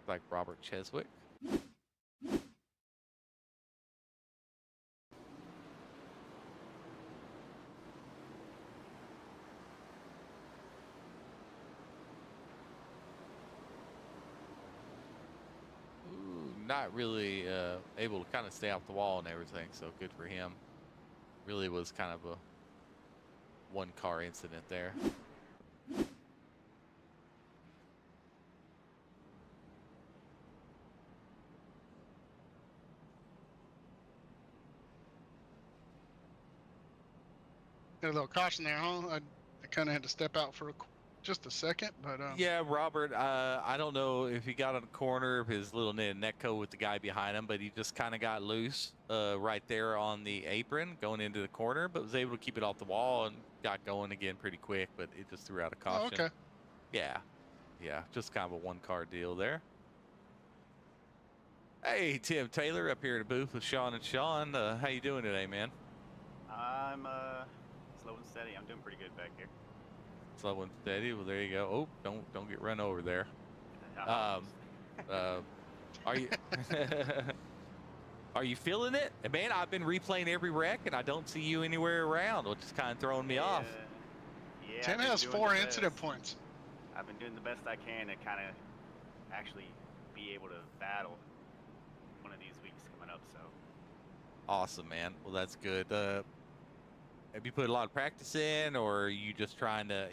like Robert Cheswick. Not really able to kind of stay off the wall and everything, so good for him. Really was kind of a one-car incident there. Got a little caution there, huh? I kind of had to step out for just a second, but yeah, Robert, I don't know if he got on the corner of his little Netco with the guy behind him, but he just kind of got loose right there on the apron going into the corner, but was able to keep it off the wall and got going again pretty quick, but it just threw out a caution. Oh, okay. Yeah, just kind of a one-car deal there. Hey, Tim Taylor up here in the booth with Sean and Sean. How you doing today, man? I'm slow and steady. I'm doing pretty good back here. Slow and steady. Well, there you go. Oh, don't get run over there. Are you are you feeling it, man? I've been replaying every wreck and I don't see you anywhere around, which is kind of throwing me off. Yeah. Tim has 4 incident points. I've been doing the best I can to kind of actually be able to battle one of these weeks coming up. So awesome, man. Well, that's good. Have you put a lot of practice in, or are you just trying to,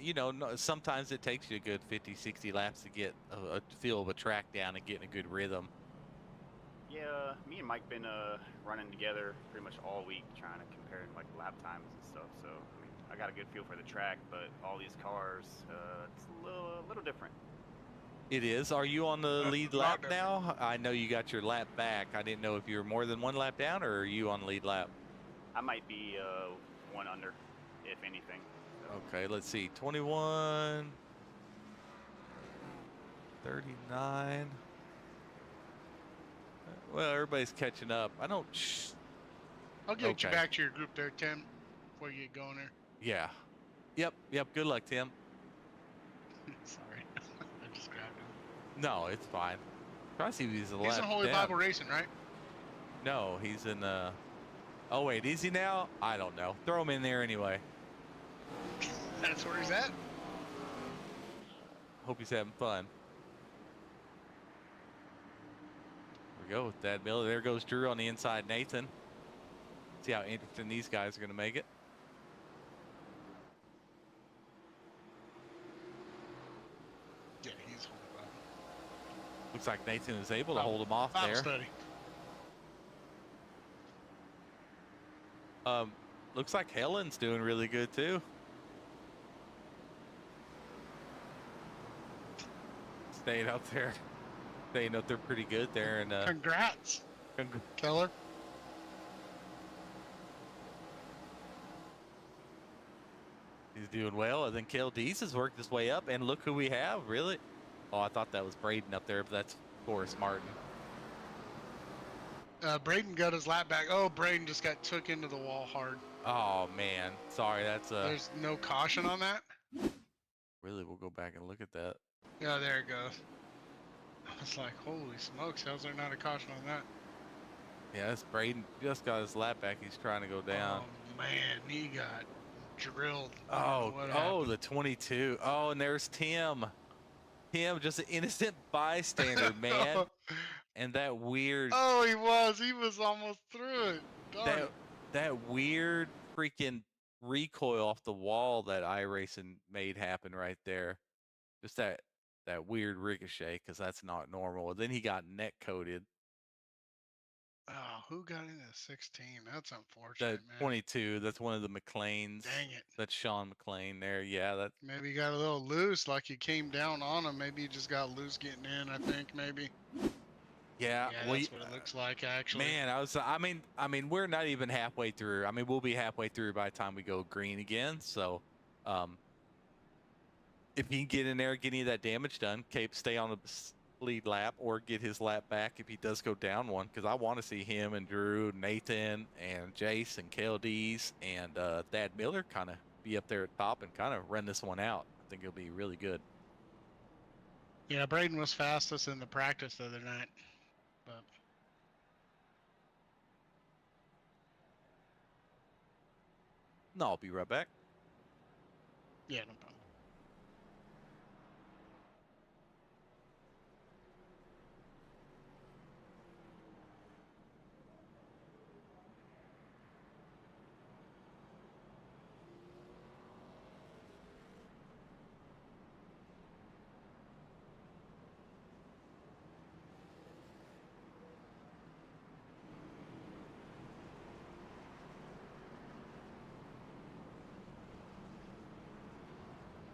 sometimes it takes you a good 50, 60 laps to get a feel of a track down and getting a good rhythm. Yeah, me and Mike been running together pretty much all week, trying to compare like lap times and stuff. So I mean, I got a good feel for the track, but all these cars, it's a little different. It is. Are you on the lead lap now? I know you got your lap back. I didn't know if you were more than one lap down, or are you on the lead lap? I might be one under, if anything. So. Okay, let's see. 21, 39. Well, everybody's catching up. I don't. I'll get you back to your group there, Tim, before you get going there. Yeah. Yep. Good luck, Tim. Sorry. I just grabbed him. No, it's fine. Try to see if he's a lap down. He's in Holy Bible Racing, right? No, he's in oh wait, is he now? I don't know. Throw him in there anyway. That's where he's at. Hope he's having fun. There we go with Thad Miller. There goes Drew on the inside. Nathan. See how interesting these guys are going to make it. Yeah, he's Holy Bible. Looks like Nathan is able to hold him off there. Study. Looks like Helen's doing really good too. Staying up there pretty good there. And congrats, Keller. He's doing well. And then Kale Deese has worked his way up. And look who we have, really. Oh, I thought that was Braden up there, but that's Forrest Martin. Braden got his lap back. Oh, Braden just got took into the wall hard. Oh, man. Sorry, that's There's no caution on that? Really, we'll go back and look at that. Yeah, there it goes. I was like, holy smokes, how's there not a caution on that? Yeah, that's Braden. Just got his lap back. He's trying to go down. Oh, man, he got drilled. Oh, the 22. Oh, and there's Tim. Tim, just an innocent bystander, man. And that weird... Oh, he was almost through it. Darn it. That weird freaking recoil off the wall that iRacing made happen right there. Just that weird ricochet, because that's not normal. And then he got neck coated. Oh, who got into 16? That's unfortunate, That man. 22, that's one of the McLeans. Dang it. That's Sean McLean there. Yeah, that... Maybe he got a little loose, like you came down on him. Maybe he just got loose getting in, I think, maybe. Yeah, Yeah, that's what it looks like, actually. Man, I mean, we're not even halfway through. I mean, we'll be halfway through by the time we go green again. So, if he can get in there, get any of that damage done, Cape stay on the lead lap or get his lap back if he does go down one. Because I want to see him and Drew, Nathan, and Jace, and KLDs, and Thad Miller kind of be up there at top and kind of run this one out. I think it'll be really good. Yeah, Braden was fastest in the practice the other night. But No, I'll be right back. yeah, no problem.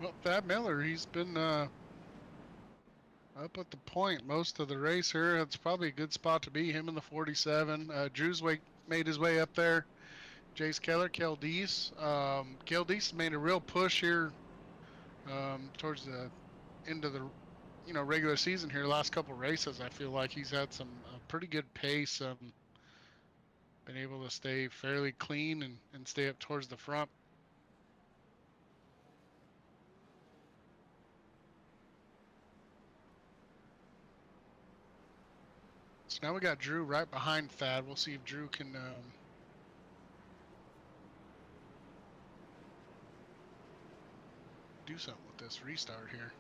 Well, Thad Miller, he's been up at the point most of the race here. It's probably a good spot to be, him in the 47. Drew's made his way up there. Jace Keller, Kel Deese. Kel Deese made a real push here towards the end of the regular season here. Last couple races, I feel like he's had some pretty good pace. Been able to stay fairly clean and stay up towards the front. So now we got Drew right behind Thad. We'll see if Drew can do something with this restart here.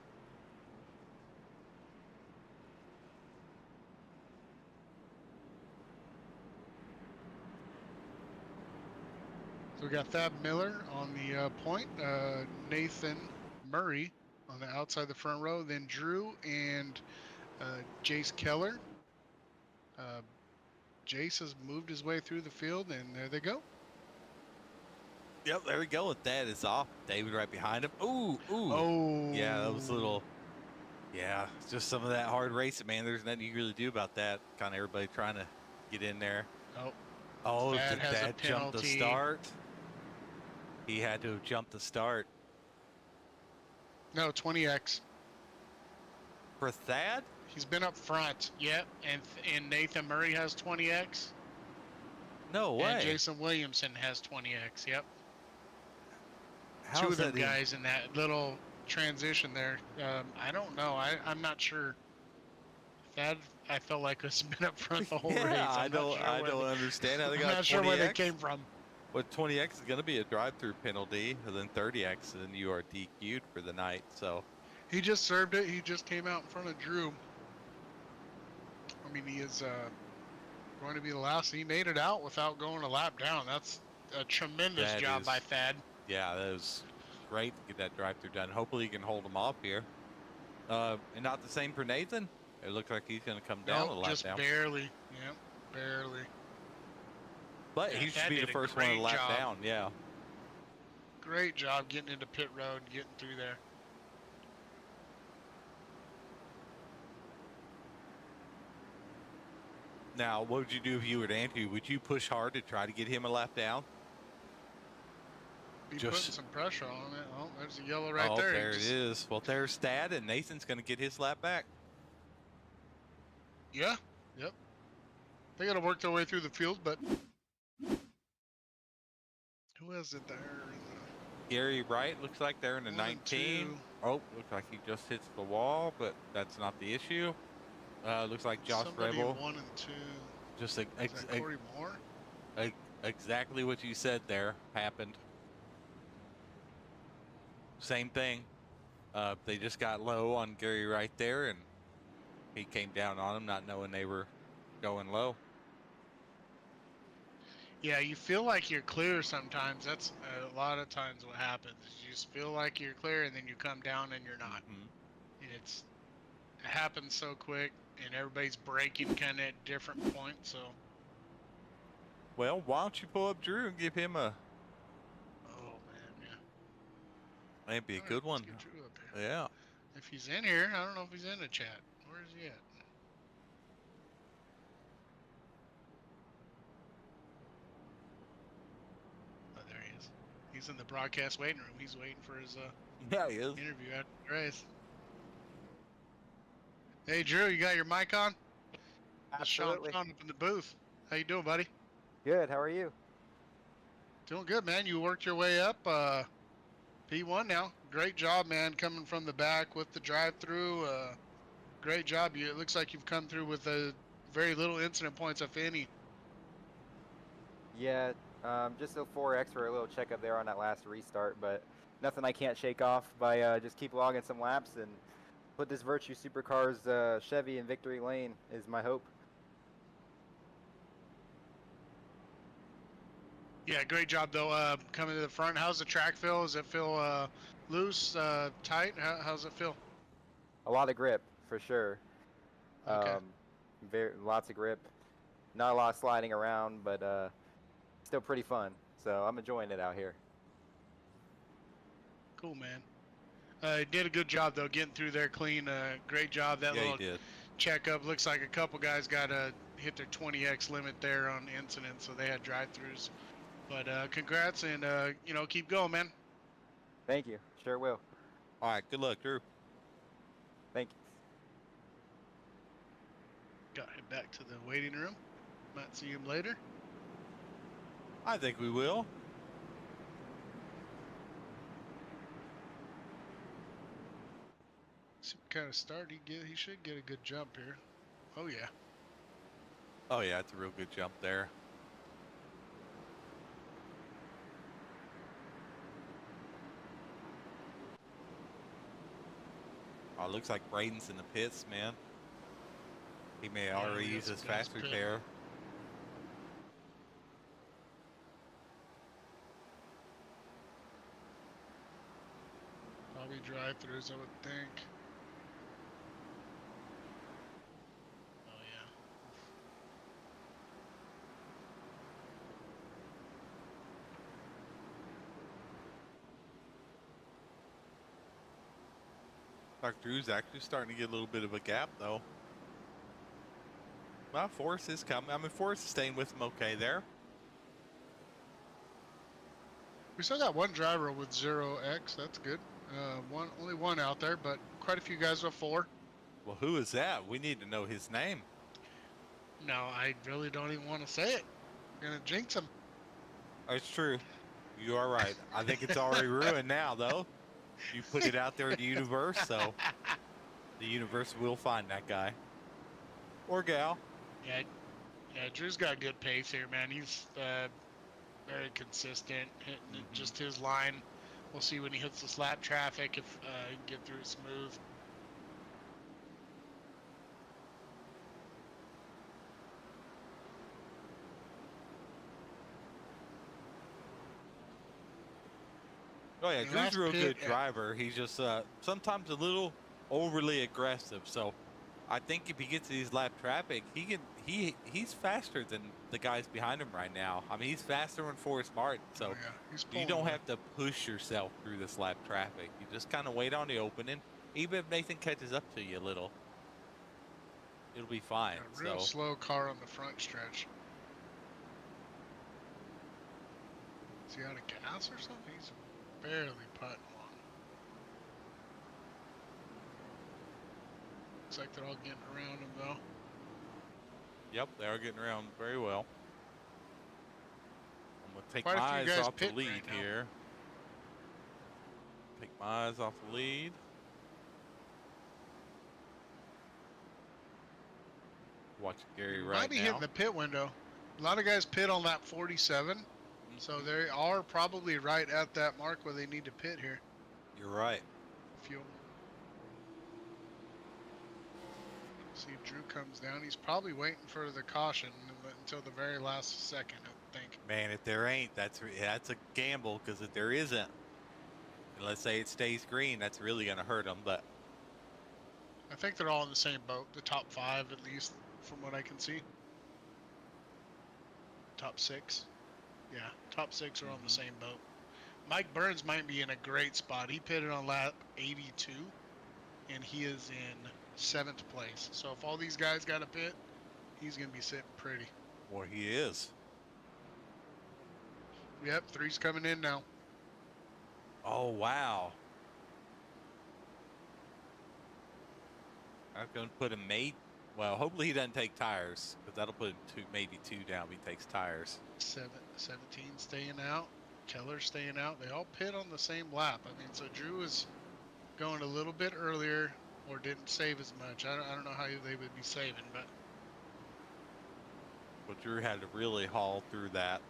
So we got Thad Miller on the point, Nathan Murray on the outside the front row, then Drew and Jace Keller. Jace has moved his way through the field, and there they go. Yep, there we go. With that is off. David right behind him. Ooh. Oh. Yeah, that was a little. Yeah, just some of that hard racing, man. There's nothing you can really do about that. Kind of everybody trying to get in there. Oh, did Thad jump the start? He had to have jumped the start. No, 20X. For Thad? He's been up front. Yep, and Nathan Murray has 20X. No way. And Jason Williamson has 20X. Yep. How Two of them guys in that little transition there. I don't know. I'm not sure. Thad, I felt like has been up front the whole race. I don't understand how they got 20X. I'm not sure where they came from. But 20X is going to be a drive-through penalty, and then 30X, and then you are DQ'd for the night. So he just served it. He just came out in front of Drew. I mean, he is going to be the last. He made it out without going a lap down. That's a tremendous job by Thad. Yeah, that was great to get that drive-through done. Hopefully he can hold him off here. And not the same for Nathan. It looks like he's going to come down a lap just down. Barely. Yep, barely. But he should be the first one to lap down. Yeah. Great job getting into pit road and getting through there. Now, what would you do if you were Andrew? Would you push hard to try to get him a lap down? be Just- putting some pressure on it. Oh, there's a yellow right oh, there. there He it just- is. Well, there's Stad, and Nathan's going to get his lap back. Yeah. Yep. They got to work their way through the field, but who is it there? Gary Wright looks like they're in the 1 and 19. 2. Oh, looks like he just hits the wall, but that's not the issue. Looks like Josh Somebody Rebel. 1 and 2. Just Is that Corey Moore? exactly what you said there happened. Same thing. They just got low on Gary right there, and he came down on him, not knowing they were going low. Yeah, you feel like you're clear sometimes. That's a lot of times what happens. Is you just feel like you're clear, and then you come down and you're not. Mhm. And it happens so quick, and everybody's braking kind of at different points. So, Well, why don't you pull up Drew and give him a? oh man, yeah. That'd be a All good right, let's one. get Drew up here. Yeah. If he's in here, I don't know if he's in the chat. Where is he at? Oh, there he is. He's in the broadcast waiting room. He's waiting for his Yeah, he is. interview after the race. Hey, Drew, you got your mic on? That's Absolutely. Sean up in the booth. How you doing, buddy? Good. How are you? Doing good, man. You worked your way up. P1 now. Great job, man, coming from the back with the drive-through. Great job. It looks like you've come through with very little incident points, if any. Yeah, just a 4X for a little checkup there on that last restart, but nothing I can't shake off by just keep logging some laps and put this Virtue Supercars Chevy in victory lane is my hope. Yeah, great job, though, coming to the front. How's the track feel? Does it feel loose, tight? How's it feel? A lot of grip for sure. Okay. Lots of grip. Not a lot of sliding around, but still pretty fun. So I'm enjoying it out here. Cool, man. Did a good job, though, getting through there clean. Great job. That Yeah, little he did. checkup. Looks like a couple guys got to hit their 20x limit there on incidents, so they had drive-throughs. But congrats, and keep going, man. Thank you. Sure will. All right. Good luck, Drew. Thank you. Got him back to the waiting room. Might see him later. I think we will. See what kind of start he get. He should get a good jump here. Oh yeah. Oh yeah, it's a real good jump there. Oh, it looks like Braden's in the pits, man. He may Yeah, already we got use some his guys fast pit. repair. Probably drive-throughs, I would think. Oh yeah. Like Drew's actually starting to get a little bit of a gap, though. Well, Forrest is coming. I mean, Forrest is staying with him okay there. We still got one driver with 0x. That's good. Only one out there, but quite a few guys with 4. Well, who is that? We need to know his name. No, I really don't even want to say it. I'm gonna jinx him. It's true. You are right. I think it's already ruined now, though. You put it out there in the universe, so the universe will find that guy. Or gal. Yeah, Drew's got good pace here, man. He's very consistent, hitting just his line. We'll see when he hits the slap traffic if he can get through it smooth. Oh yeah, The Drew's last a real pit, good yeah. driver. He's just sometimes a little overly aggressive. So I think if he gets these lap traffic, he's faster than the guys behind him right now. I mean, he's faster than Forrest Martin. So Oh, yeah. He's you pulling don't away. have to push yourself through this lap traffic. You just kind of wait on the opening. Even if Nathan catches up to you a little, it'll be fine. A real So slow car on the front stretch. Is he out of gas or something? He's barely putting along. Looks like they're all getting around him though. Yep, they are getting around very well. I'm gonna take Quite a my few eyes guys off the pitting lead right now. here. Take my eyes off the lead. Watch Gary right Might be now. hitting the pit window. A lot of guys pit on lap 47, so they are probably right at that mark where they need to pit here. You're right. Fuel. See if Drew comes down. He's probably waiting for the caution until the very last second, I think. Man, if there ain't, that's a gamble, because if there isn't, and let's say it stays green, that's really going to hurt them. But I think they're all in the same boat, the top 5 at least, from what I can see. Top 6. Yeah, top 6 are on the same boat. Mike Burns might be in a great spot. He pitted on lap 82, and he is in 7th place. So if all these guys got a pit, he's going to be sitting pretty. boy, he is. Yep, 3's coming in now. Oh, wow. I'm going to put him well, hopefully he doesn't take tires, because that'll put him maybe 2 down if he takes tires. 17 staying out. Keller staying out. They all pit on the same lap. I mean, so Drew is going a little bit earlier or didn't save as much. I don't know how they would be saving, but Drew had to really haul through that.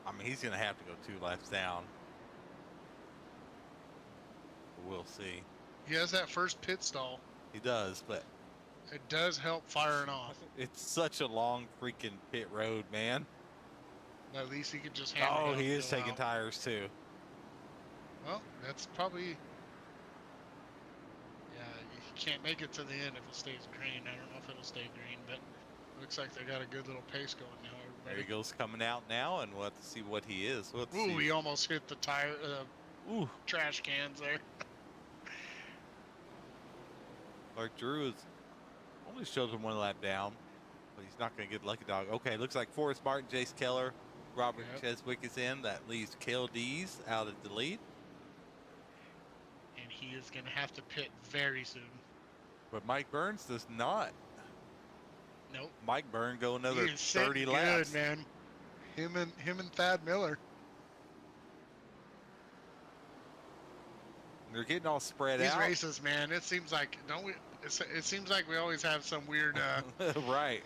I mean, he's going to have to go 2 laps down. We'll see. he has that first pit stall. He does, but It does help firing off. it's such a long freaking pit road, man. At least he could just hammer Oh, it he up is and go taking out. tires too. Well, that's probably... Yeah, he can't make it to the end if it stays green. I don't know if it'll stay green, but looks like they got a good little pace going now, There he everybody. goes, coming out now, and we'll have to see what he is. We'll have to Ooh, see. he almost hit the tire, Ooh, trash cans there. Clark Drew only shows him 1 lap down, but he's not going to get lucky dog. Okay, looks like Forrest Martin, Jace Keller, Robert Cheswick is in. That leaves Kale Dees out at the lead. And he is going to have to pit very soon. But Mike Burns does not. Nope. Mike Burns go another He is sitting 30 good, laps. man. Him and Thad Miller. They're getting all spread These out. races, man, it seems like, don't we? It seems like we always have some weird, Right.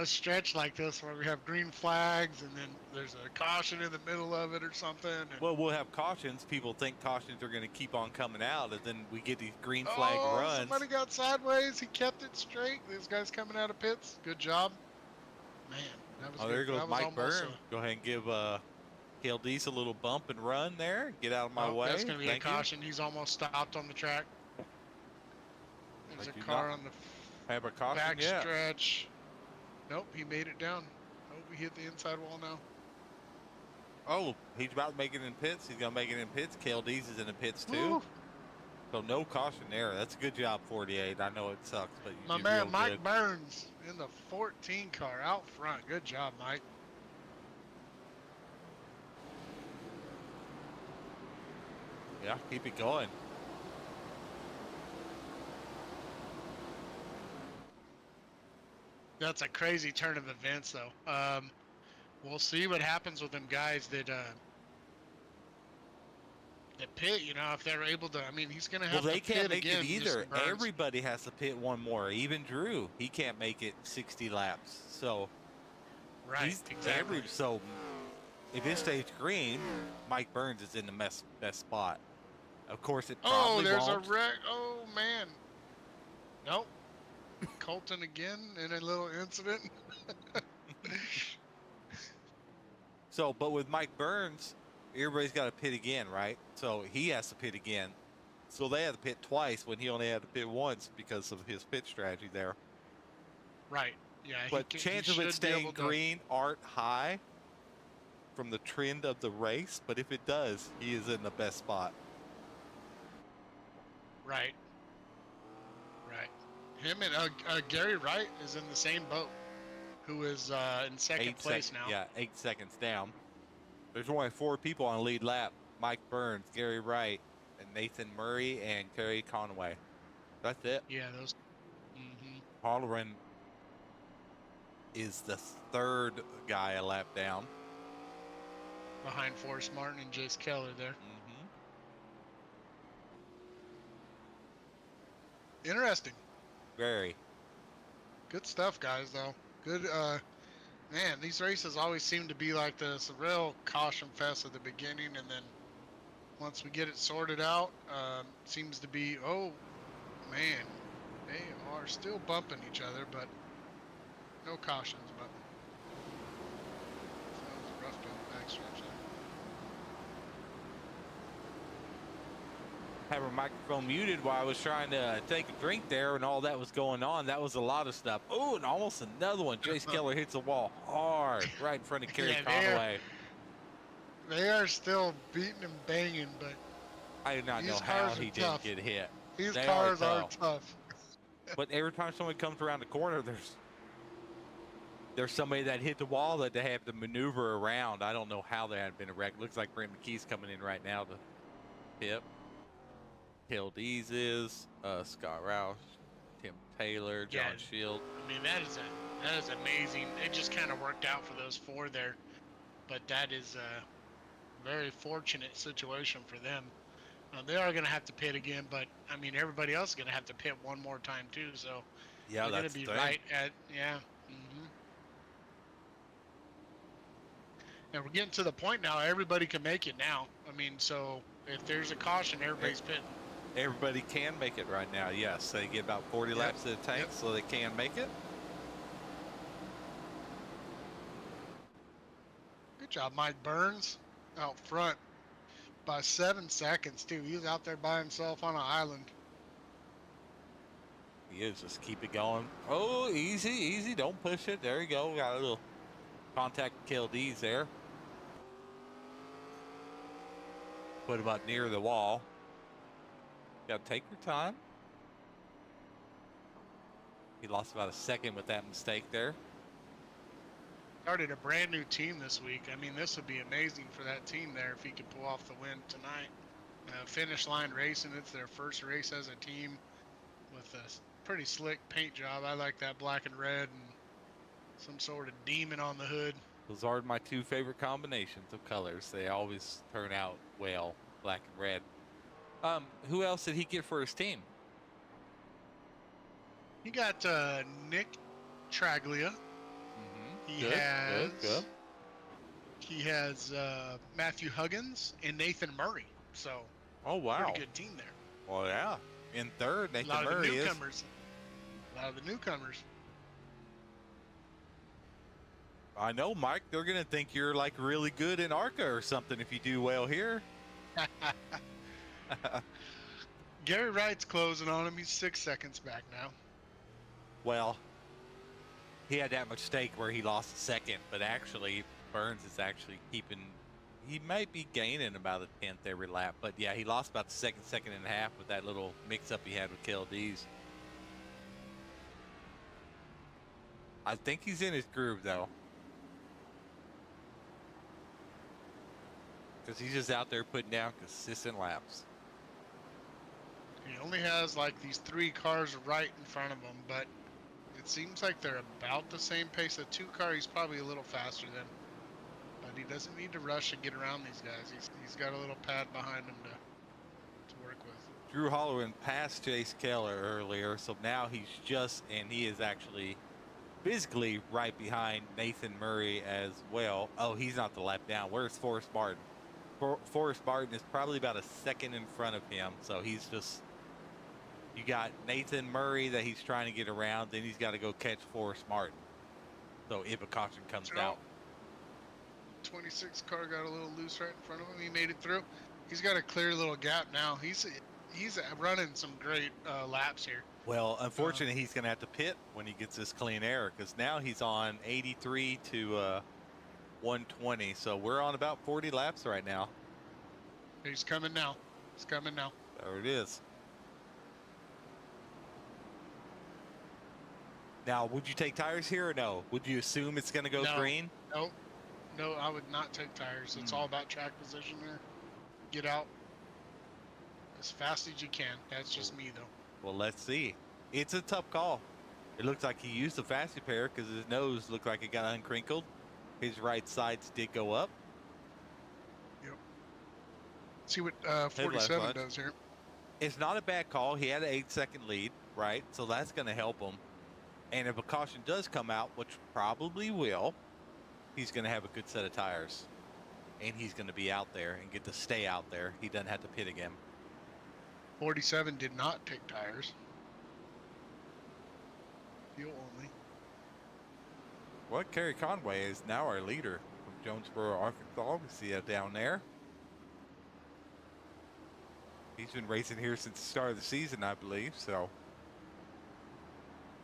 stretch like this where we have green flags and then there's a caution in the middle of it or something. And, Well, we'll have cautions. People think cautions are going to keep on coming out, and then we get these green flag runs. Somebody got sideways. He kept it straight. This guy's coming out of pits. Good job, man. That was There good. goes That was Mike almost Byrne. Go ahead and give Kale Deese a little bump and run there. Get out of my Oh, way. that's going to be Thank a you. caution. He's almost stopped on the track. There's I a do car not on the Have a caution back yet. stretch. Nope, he made it down. Nope, he hit the inside wall now. Oh, he's about to make it in pits. He's going to make it in pits. Kale Deese is in the pits too. Woo. So no caution there. That's a good job, 48. I know it sucks, but you My did man real Mike good. Burns in the 14 car out front. Good job, Mike. Yeah, keep it going. That's a crazy turn of events, though. We'll see what happens with them guys that pit. You know, if they're able to. I mean, he's gonna have Well, they to can't pit make again. it either. Mr. Burns. Everybody has to pit 1 more. Even Drew, he can't make it 60 laps. So Right. Exactly. So if it stays green, Mike Burns is in the best spot. Of course, it Oh, probably there's won't. a wreck. Oh man. Nope. Colton again in a little incident. So, but with Mike Burns, everybody's got to pit again, right? So he has to pit again. So they had to pit twice when he only had to pit once because of his pit strategy there. Right. Yeah. But he chances of should it be staying able to- green aren't high from the trend of the race, but if it does, he is in the best spot. Right. Right. Him and Gary Wright is in the same boat, who is in second place now. Yeah, 8 seconds down. There's only 4 people on lead lap. Mike Burns, Gary Wright, and Nathan Murray, and Kerry Conway. That's it. Yeah, those. Mm-hmm. Halloran is the 3rd guy a lap down. Behind Forrest Martin and Jace Keller there. Interesting. Very. Good stuff, guys, though. Good, man, these races always seem to be like this real caution fest at the beginning, and then once we get it sorted out, seems to be, oh, man, they are still bumping each other, but no cautions, but that was a rough backstretch there. Have our microphone muted while I was trying to take a drink there and all that was going on. That was a lot of stuff. Oh, and almost another one. Jace Keller hits the wall hard right in front of Kerry Conway. They are still beating and banging, but I do not know how he didn't get hit. These cars are tough. But every time somebody comes around the corner, there's somebody that hit the wall that they have to maneuver around. I don't know how they hadn't been a wreck. Looks like Brent McKee's coming in right now to pit. Hildees is, Scott Roush, Tim Taylor, John Shield. I mean, that is amazing. It just kind of worked out for those 4 there, but that is a very fortunate situation for them. They are going to have to pit again, but I mean, everybody else is going to have to pit one more time too. So yeah, they're going to be right at And we're getting to the point now. Everybody can make it now. I mean, so if there's a caution, everybody's pitting. Everybody can make it right now, yes. They get about 40 laps to the tank, so they can make it. Good job, Mike Burns, out front by 7 seconds, too. He was out there by himself on an island. He is. Just keep it going. Oh, easy, easy. Don't push it. There you go. Got a little contact KLDs there. Put him up near the wall. Got to take your time. He lost about a second with that mistake there. Started a brand new team this week. I mean, this would be amazing for that team there if he could pull off the win tonight. Finish line racing. It's their first race as a team with a pretty slick paint job. I like that black and red and some sort of demon on the hood. Those are my 2 favorite combinations of colors. They always turn out well, black and red. Who else did he get for his team? He got Nick Traglia. Good. He has Matthew Huggins and Nathan Murray. So, oh wow, pretty good team there. Well, yeah. In 3rd, Nathan Murray A lot of the newcomers. I know, Mike. They're gonna think you're like really good in ARCA or something if you do well here. Gary Wright's closing on him. He's 6 seconds back now. Well, he had that much stake where he lost a second, but actually Burns is actually keeping. He might be gaining about a 10th every lap, but yeah, he lost about the second and a half with that little mix-up he had with KLDs. I think he's in his groove though, because he's just out there putting down consistent laps. He only has like these 3 cars right in front of him, but it seems like they're about the same pace. The 2 car, he's probably a little faster than, but he doesn't need to rush and get around these guys. He's got a little pad behind him to work with. Drew Halloran passed Jace Keller earlier, so now he's just, and he is actually physically right behind Nathan Murray as well. Oh, he's not the lap down. Where's Forrest Martin? Forrest Martin is probably about a second in front of him, so he's just. You got Nathan Murray that he's trying to get around, then he's got to go catch Forrest Martin. So if a caution comes out. 26 car got a little loose right in front of him. He made it through. He's got a clear little gap now. He's running some great laps here. Well, unfortunately, he's going to have to pit when he gets this clean air because now he's on 83 to 120. So we're on about 40 laps right now. He's coming now. He's coming now. There it is. Now, would you take tires here or no? Would you assume it's going to go green? Nope. No, I would not take tires. It's all about track position there. Get out as fast as you can. That's just me, though. Well, let's see. It's a tough call. It looks like he used the fast repair because his nose looked like it got uncrinkled. His right sides did go up. Yep. See what His left 47 sides. does here. It's not a bad call. He had an 8-second lead, right? So that's going to help him. And if a caution does come out, which probably will, he's going to have a good set of tires. And he's going to be out there and get to stay out there. He doesn't have to pit again. 47 did not take tires. Fuel only. Well, Kerry Conway is now our leader from Jonesboro, Arkansas. We see it down there. He's been racing here since the start of the season, I believe. So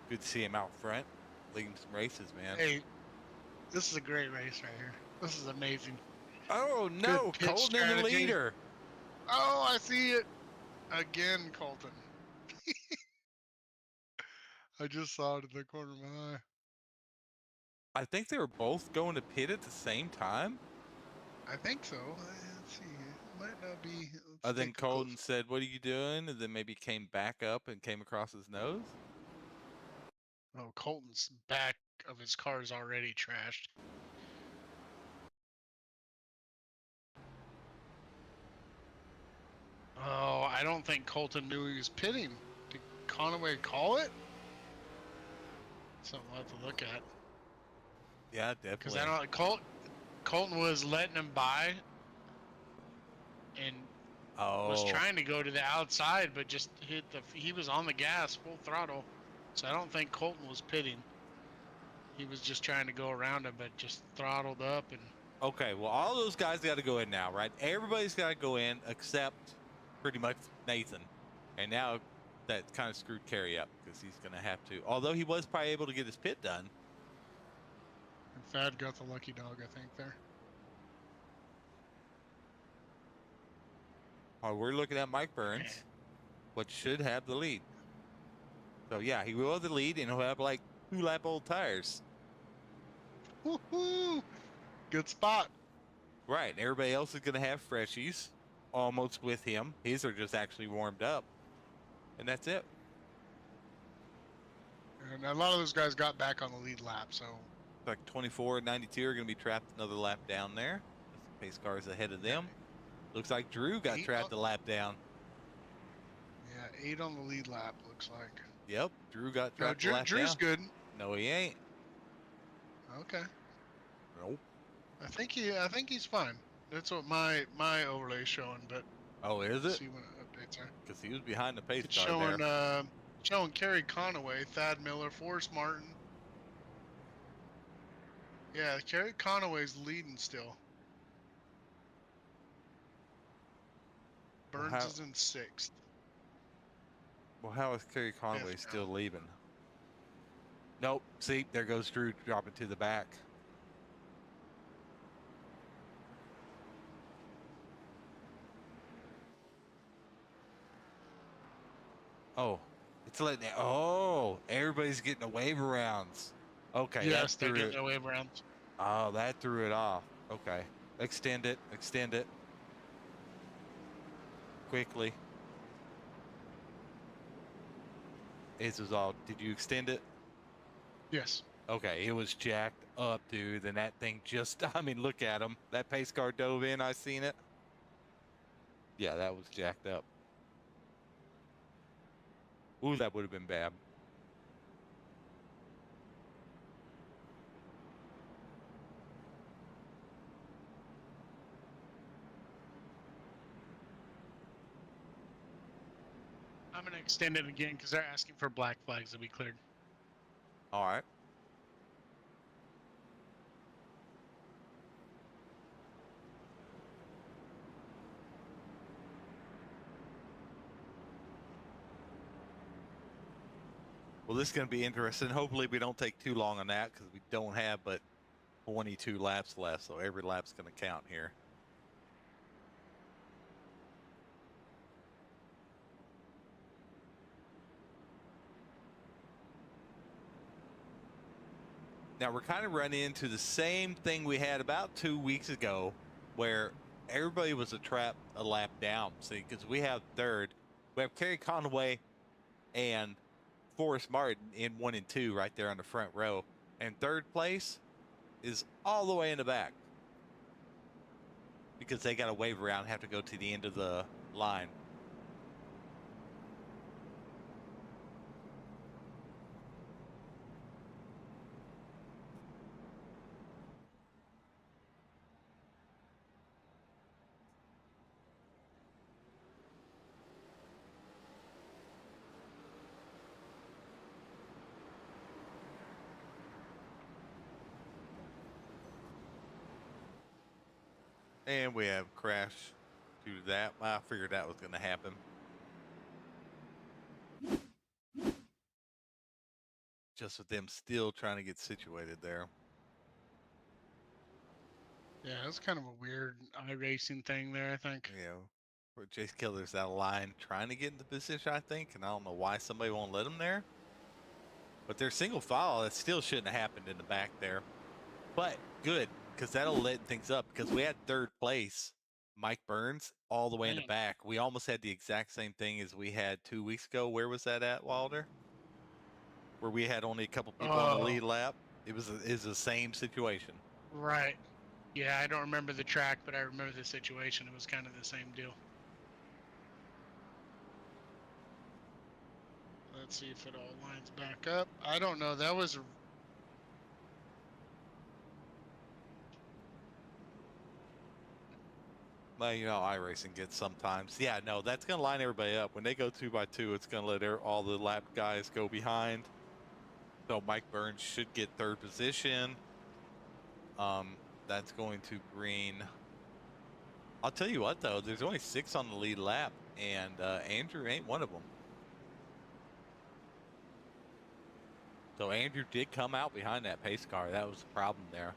good to see him out front, leading some races, man. Hey, this is a great race right here. This is amazing. Oh no, Good pit Colton in the strategy. leader. Oh, I see it. Again, Colton. I just saw it in the corner of my eye. I think they were both going to pit at the same time. I think so. Let's see. It might not be. I think Colton said, "What are you doing?" And then maybe came back up and came across his nose. Oh, Colton's back of his car is already trashed. Oh, I don't think Colton knew he was pitting. Did Conway call it? Something we'll have to look at. Yeah, Because definitely. I don't. Colton was letting him by, and was trying to go to the outside, but just hit the. He was on the gas, full throttle, so I don't think Colton was pitting. He was just trying to go around him, but just throttled up and. Okay, well, all those guys got to go in now, right? Everybody's got to go in except pretty much Nathan. And now that kind of screwed Kerry up because he's going to have to. Although he was probably able to get his pit done. And Thad got the lucky dog, I think, there. While we're looking at Mike Burns, which should have the lead. So, yeah, he will have the lead, and he'll have like 2-lap old tires. Woohoo! Good spot. Right. Everybody else is going to have freshies almost with him. His are just actually warmed up. And that's it. And a lot of those guys got back on the lead lap, so. Like 24 and 92 are going to be trapped another lap down there. The pace car is ahead of them. Looks like Drew got trapped a lap down. Yeah, 8 on the lead lap, looks like. Yep, Drew got trapped a lap Drew's down. good. No, he ain't. Okay. Nope. I think he's fine. That's what my overlay's showing, but Oh, is it? see when it updates are. Because he was behind the pace It's car showing there. showing Kerry Conway, Thad Miller, Forrest Martin. Yeah, Kerry Conway's leading still. Burns is in 6th. Well, how is Kerry Conway still leaving? Nope. See, there goes Drew dropping to the back. Oh, it's letting it. Oh, everybody's getting a wave arounds. Okay. Yes, they're getting a wave around. Oh, that threw it off. Okay. Extend it. Extend it. Quickly. This was all. Did you extend it? Yes. Okay. It was jacked up, dude. And that thing just, I mean, look at him. That pace car dove in. I seen it. Yeah, that was jacked up. Ooh, that would have been bad. I'm going to extend it again because they're asking for black flags to be cleared. All right. Well, this is going to be interesting. Hopefully we don't take too long on that because we don't have but 22 laps left, so every lap's going to count here. Now we're kind of running into the same thing we had about 2 weeks ago, where everybody was a lap down. See, because we have third, we have Kerry Conway and Forrest Martin in 1 and 2 right there on the front row, and third place is all the way in the back because they got to wave around and have to go to the end of the line. And we have crash due to that. I figured that was going to happen. Just with them still trying to get situated there. Yeah, it's kind of a weird iRacing thing there, I think. You know, where Chase Killer's out of line trying to get into position, I think, and I don't know why somebody won't let him there. But they're single file. That still shouldn't have happened in the back there. But good, because that'll let things up, because we had third place, Mike Burns, all the way in the back. We almost had the exact same thing as we had 2 weeks ago. Where was that at, Wilder? Where we had only a couple people on the lead lap. It was the same situation. Right. Yeah, I don't remember the track, but I remember the situation. It was kind of the same deal. Let's see if it all lines back up. I don't know. That was... Well, you know, iRacing gets sometimes. Yeah, no, that's going to line everybody up. When they go 2 by 2, it's going to let all the lap guys go behind. So Mike Burns should get third position. That's going to bring... I'll tell you what, though. There's only 6 on the lead lap, and Andrew ain't one of them. So Andrew did come out behind that pace car. That was the problem there.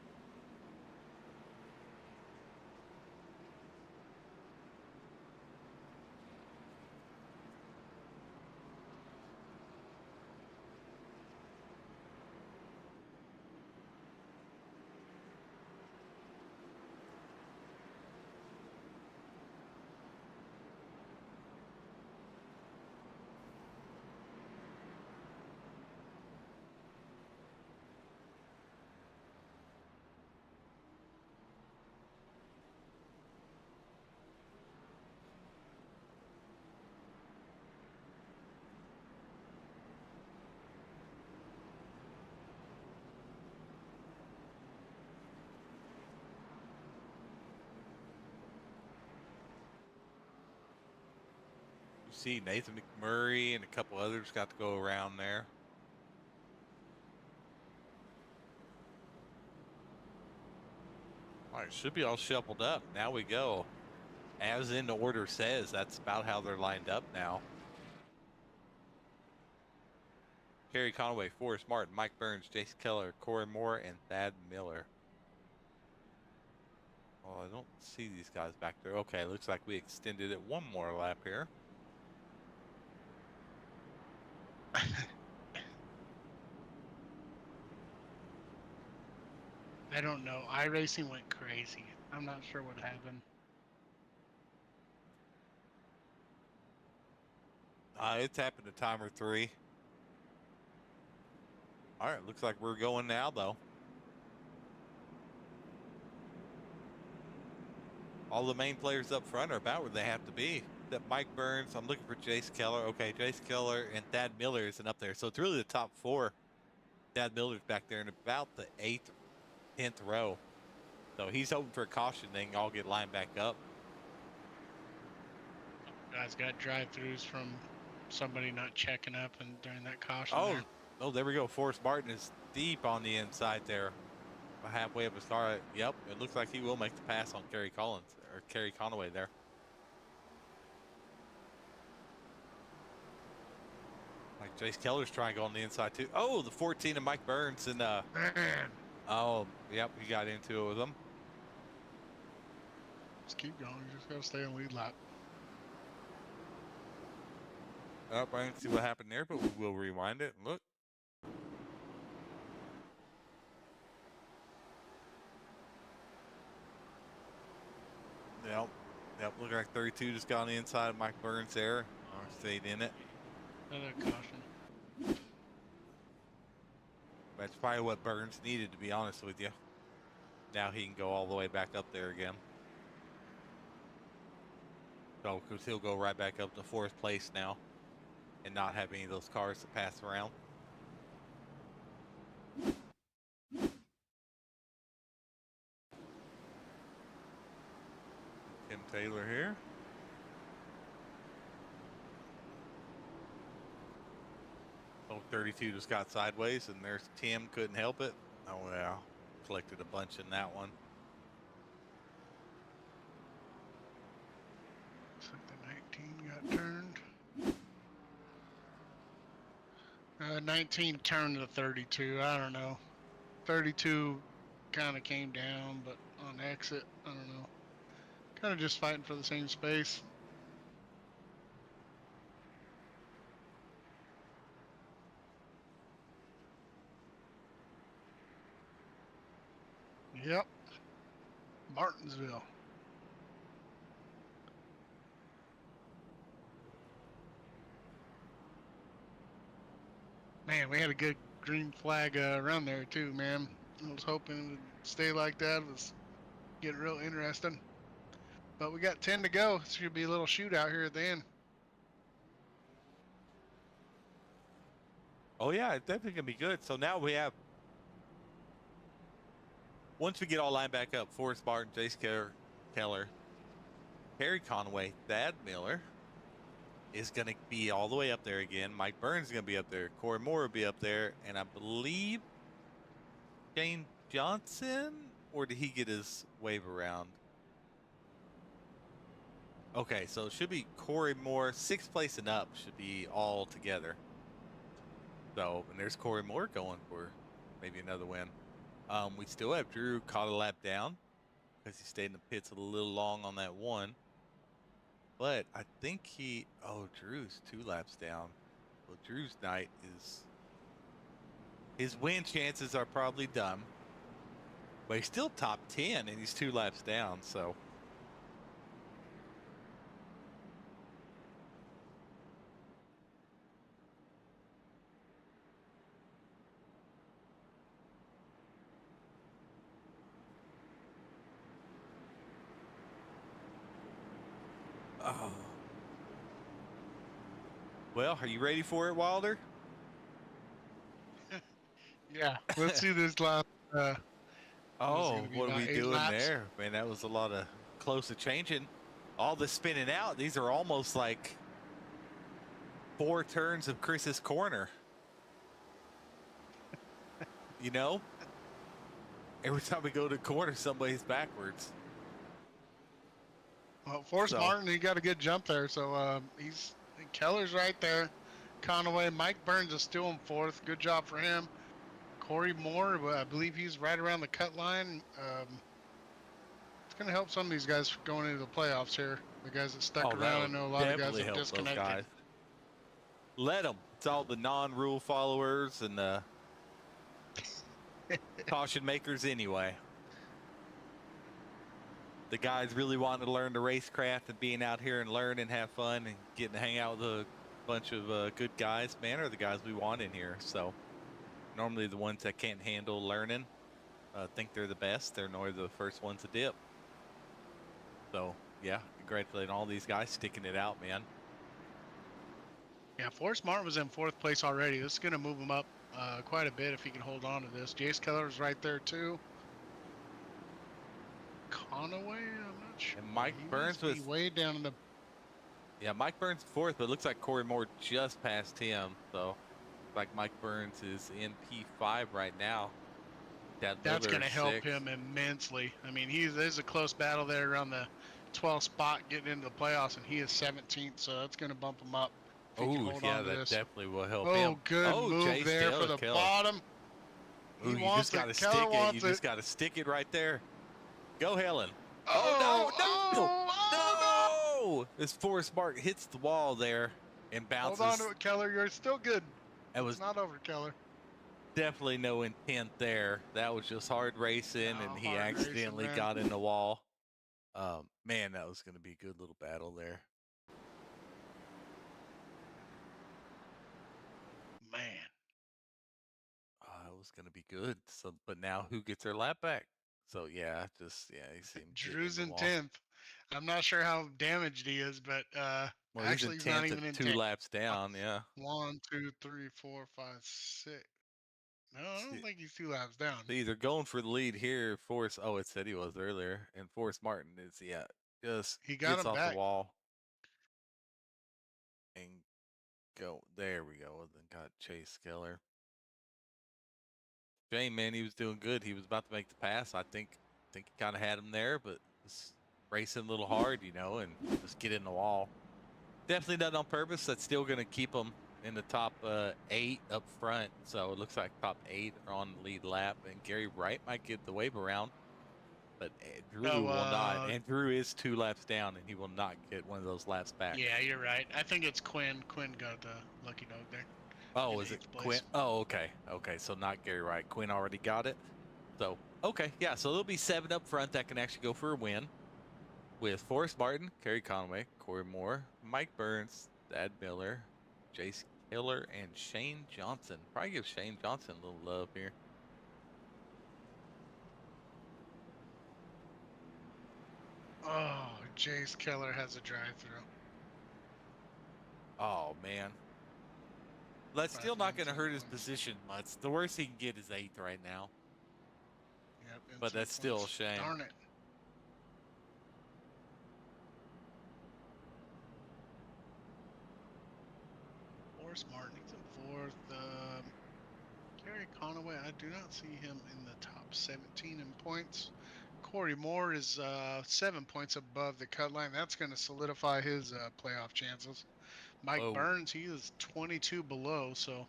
See Nathan McMurray and a couple others got to go around there. All right, should be all shuffled up. Now we go. As in the order says, that's about how they're lined up now. Kerry Conway, Forrest Martin, Mike Burns, Jace Keller, Corey Moore, and Thad Miller. Oh, I don't see these guys back there. Okay, looks like we extended it one more lap here. I don't know. iRacing went crazy. I'm not sure what happened. It's happened to timer 3. All right, looks like we're going now, though. All the main players up front are about where they have to be. That Mike Burns, I'm looking for Jace Keller. Okay, Jace Keller and Thad Miller isn't up there. So it's really the top 4. Thad Miller's back there in about the 8th, 10th row. So he's hoping for a caution, then all get lined back up. Guys got drive-throughs from somebody not checking up and during that caution. Oh, there we go. Forrest Martin is deep on the inside there. Halfway up his car. Yep, it looks like he will make the pass on Kerry Conway there. Like Jace Keller's trying to go on the inside too. Oh, the 14 of Mike Burns and oh, yep, he got into it with him. Just keep going. You just gotta stay on lead lap. Oh, I didn't see what happened there, but we will rewind it and look. Yep, look like 32 just got on the inside of Mike Burns there. Stayed in it. Another caution. That's probably what Burns needed, to be honest with you. Now he can go all the way back up there again. So, because he'll go right back up to 4th place now and not have any of those cars to pass around. Tim Taylor here. Oh, 32 just got sideways, and there's Tim, couldn't help it. Oh, yeah. Collected a bunch in that one. Looks like the 19 got turned. 19 turned to 32. I don't know. 32 kind of came down, but on exit, I don't know. Kind of just fighting for the same space. Yep. Martinsville. Man, we had a good green flag around there too, man. I was hoping it would stay like that. It was getting real interesting. But we got 10 to go. It should be a little shootout here at the end. Oh, yeah, it's definitely going to be good. So now we have, once we get all lined back up, Forrest Martin, Jace Keller, Harry Conway, Thad Miller is going to be all the way up there again. Mike Burns is going to be up there. Corey Moore will be up there. And I believe Shane Johnson, or did he get his wave around? Okay, so it should be Corey Moore, 6th place and up should be all together. So, and there's Corey Moore going for maybe another win. We still have Drew caught a lap down because he stayed in the pits a little long on that one. But I think Drew's 2 laps down. Well, Drew's night is, his win chances are probably done. But he's still top 10 and he's 2 laps down, so. Oh. Well, are you ready for it, Wilder? Yeah. Let's see this lap. Oh, what are we doing laps? there? Man, that was a lot of close to changing. All the spinning out. These are almost like 4 turns of Chris's corner. You know? Every time we go to corner, somebody's backwards. Well, Forrest Martin, he got a good jump there, so Keller's right there. Conaway, Mike Burns is still in 4th. Good job for him. Corey Moore, I believe he's right around the cut line. It's going to help some of these guys going into the playoffs here. The guys that stuck around, I know a lot of guys have disconnected. Guys. Let them. It's all the non-rule followers and the caution makers anyway. The guys really wanting to learn the racecraft and being out here and learn and have fun and getting to hang out with a bunch of good guys, man, are the guys we want in here. So normally the ones that can't handle learning think they're the best. They're normally the first ones to dip. So, yeah, congratulating all these guys sticking it out, man. Yeah, Forrest Martin was in 4th place already. This is going to move him up quite a bit if he can hold on to this. Jace Keller's right there, too. Conaway, I'm not sure. And Mike Burns was way down in the. Yeah, Mike Burns 4th, but it looks like Corey Moore just passed him. So, like Mike Burns is in P5 right now. That's going to help him immensely. I mean, there's a close battle there around the 12th spot getting into the playoffs, and he is 17th, so that's going to bump him up. Oh, yeah, that definitely will help him. Oh, good move Jace there for the bottom. Ooh, you just got to stick it. You just got to stick it right there. Go, Helen. Oh, no! This Forrest Martin hits the wall there and bounces. Hold on to it, Keller. You're still good. That was not over, Keller. Definitely no intent there. That was just hard racing, and he accidentally got in the wall. Man, that was going to be a good little battle there. Man. It was going to be good. So, but now who gets their lap back? So he seemed Drew's getting in in the wall. 10th. I'm not sure how damaged he is, but Well, actually he's not even in 2 10th. laps down. Yeah. 1, 2, 3, 4, 5, 6. No, I don't think he's 2 laps down. So either going for the lead here, Forrest. Oh, it said he was earlier, and Forrest Martin is just He got gets him off back. the wall and go. There we go. And then got Chase Keller. Shane, man, he was doing good. He was about to make the pass. I think he kind of had him there, but was racing a little hard, and just get in the wall. Definitely done on purpose. That's still going to keep him in the top 8 up front. So it looks like top 8 are on the lead lap, and Gary Wright might get the wave around, but Drew will not. And Drew is 2 laps down, and he will not get one of those laps back. Yeah, you're right. I think it's Quinn. Quinn got the lucky dog there. Oh, is it Quinn? Oh, okay. Okay, so not Gary Wright. Quinn already got it. So, okay, yeah, so there'll be 7 up front that can actually go for a win with Forrest Martin, Kerry Conway, Corey Moore, Mike Burns, Thad Miller, Jace Hiller, and Shane Johnson. Probably give Shane Johnson a little love here. Oh, Jace Keller has a drive-through. Oh, man. That's still not going to hurt his position much. The worst he can get is 8th right now. Yep, but that's still a shame. Darn it. Forrest Martin, he's in 4th. Gary Conaway, I do not see him in the top 17 in points. Corey Moore is 7 points above the cut line. That's going to solidify his playoff chances. Mike Burns, he is 22 below, so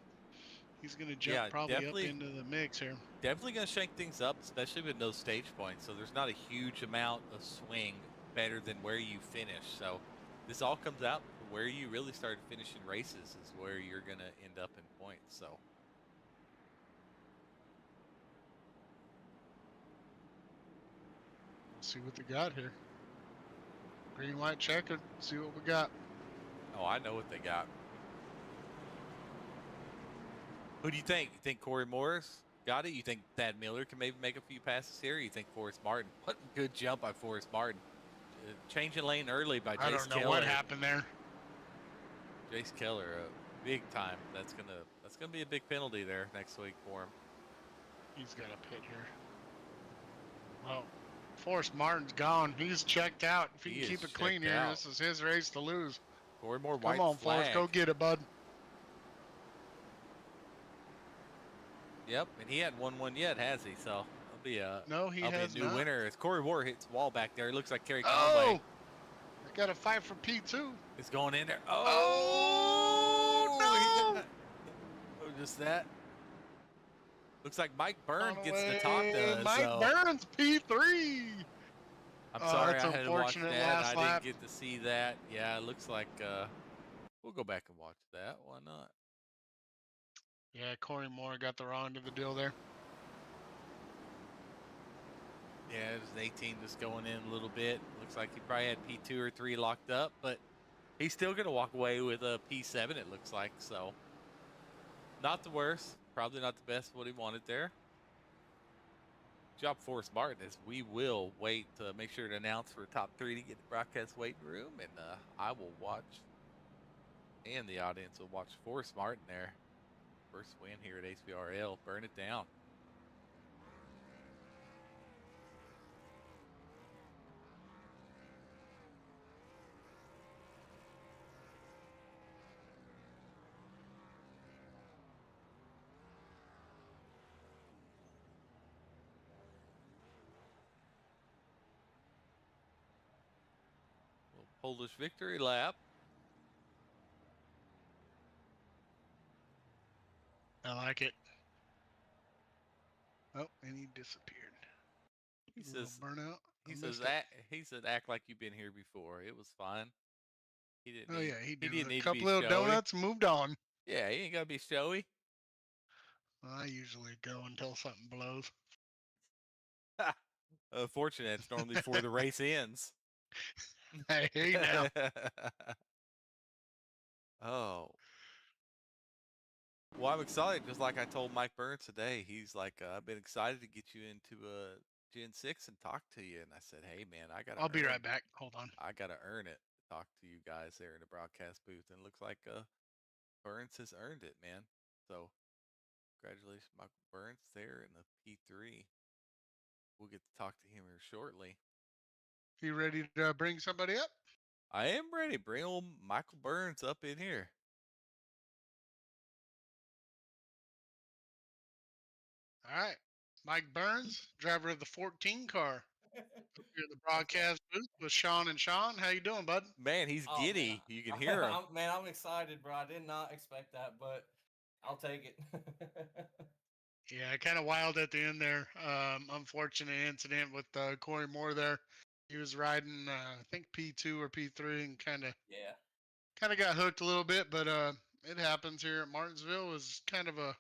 he's going to jump probably up into the mix here. Definitely going to shake things up, especially with no stage points. So there's not a huge amount of swing better than where you finish. So this all comes out where you really started finishing races is where you're going to end up in points. So. We'll see what they got here. Green, white, checkered. See what we got. Oh, I know what they got. Who do you think? You think Corey Morris got it? You think Thad Miller can maybe make a few passes here? You think Forrest Martin? What a good jump by Forrest Martin. Changing lane early by Jace Keller. I don't know what happened there. Jace Keller, big time. That's gonna be a big penalty there next week for him. He's got a pit here. Oh, Forrest Martin's gone. He's checked out. If he can keep it clean here, this is his race to lose. Corey Moore, white flag. Come on, Forrest, go get it, bud. Yep, and he hadn't won one yet, has he? So it'll be a new winner. As Corey Moore hits the wall back there, it looks like Kerry Conway. They got a fight for P2. It's going in there. Oh no! Oh, just that. Looks like Mike Burns gets the top done. Mike Burns, P3. I'm sorry, I had to watch that. I didn't get to see that. Yeah, it looks like we'll go back and watch that. Why not? Yeah, Corey Moore got the wrong end of the deal there. Yeah, it was 18 just going in a little bit. Looks like he probably had P2 or 3 locked up, but he's still going to walk away with a P7, it looks like. So, not the worst. Probably not the best what he wanted there. Good job, Forrest Martin, as we will wait to make sure to announce for top 3 to get the broadcast waiting room, and I will watch, and the audience will watch Forrest Martin there. First win here at HVRL. Burn it down. Polish victory lap. I like it. Oh, and he disappeared. He says burnout. He said act like you've been here before. It was fine. He didn't. Oh yeah, he did. He didn't need a couple to be of showy. donuts, moved on. Yeah, he ain't gotta be showy. I usually go until something blows. Unfortunately, it's normally before the race ends. Hey, now. Oh. Well, I'm excited because, like I told Mike Burns today, he's like, I've been excited to get you into Gen 6 and talk to you. And I said, hey, man, I'll be right back. Hold on. I got to earn it to talk to you guys there in the broadcast booth. And it looks like Burns has earned it, man. So, congratulations, Michael Burns, there in the P3. We'll get to talk to him here shortly. You ready to bring somebody up? I am ready. Bring old Michael Burns up in here. All right. Mike Burns, driver of the 14 car. Here at the broadcast booth with Sean and Sean. How you doing, bud? Man, he's Oh, giddy. man, You can hear him. I'm excited, bro. I did not expect that, but I'll take it. Yeah, kind of wild at the end there. Unfortunate incident with Corey Moore there. He was riding, I think P2 or P3, and kind of got hooked a little bit. But it happens here at Martinsville. It was kind of a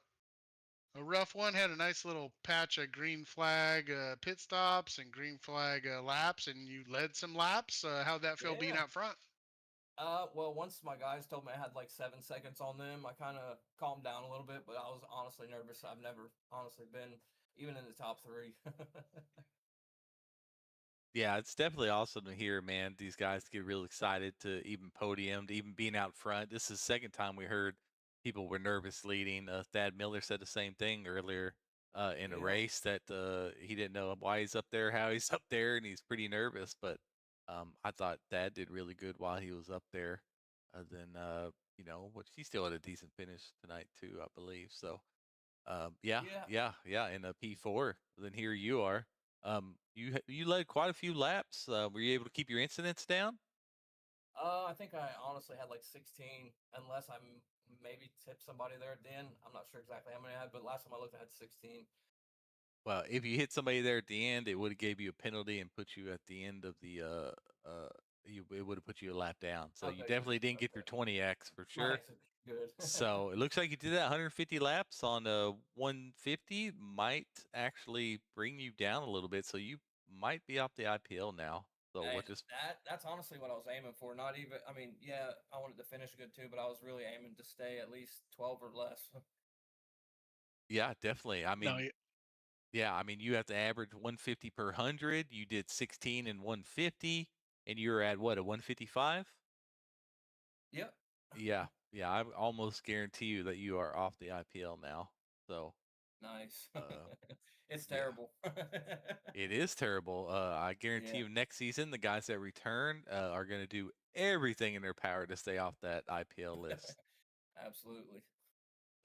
rough one. Had a nice little patch of green flag pit stops and green flag laps, and you led some laps. How'd that feel being Yeah. out front? Well, once my guys told me I had like 7 seconds on them, I kind of calmed down a little bit, but I was honestly nervous. I've never honestly been even in the top 3. Yeah, it's definitely awesome to hear, man. These guys get real excited to even podium, to even being out front. This is the second time we heard people were nervous leading. Thad Miller said the same thing earlier in a Yeah. race that he didn't know why he's up there, how he's up there, and he's pretty nervous. But I thought Thad did really good while he was up there. Which he still had a decent finish tonight too, I believe. So, yeah, in a P4. Then here you are. You led quite a few laps. Were you able to keep your incidents down? I think I honestly had like 16, unless maybe tipped somebody there at the end. I'm not sure exactly how many I had, but last time I looked, I had 16. Well, if you hit somebody there at the end, it would have gave you a penalty and put you at the end of the it would have put you a lap down. So you Okay, definitely good. didn't get your Okay. 20x for sure. Nice. Good. So it looks like you did that 150 laps on 150 might actually bring you down a little bit. So you might be off the IPL now. So Hey, what just that's honestly what I was aiming for. Not even, I mean, yeah, I wanted to finish good too, but I was really aiming to stay at least 12 or less. Yeah, definitely. I No, mean, yeah, I mean, you have to average 150 per 100. You did 16 and 150, and you're at what, a 155? Yep. Yeah, yeah. I almost guarantee you that you are off the IPL now. So, Nice. uh, It's yeah, terrible. it is terrible. I guarantee Yeah, you next season, the guys that return are going to do everything in their power to stay off that IPL list. absolutely.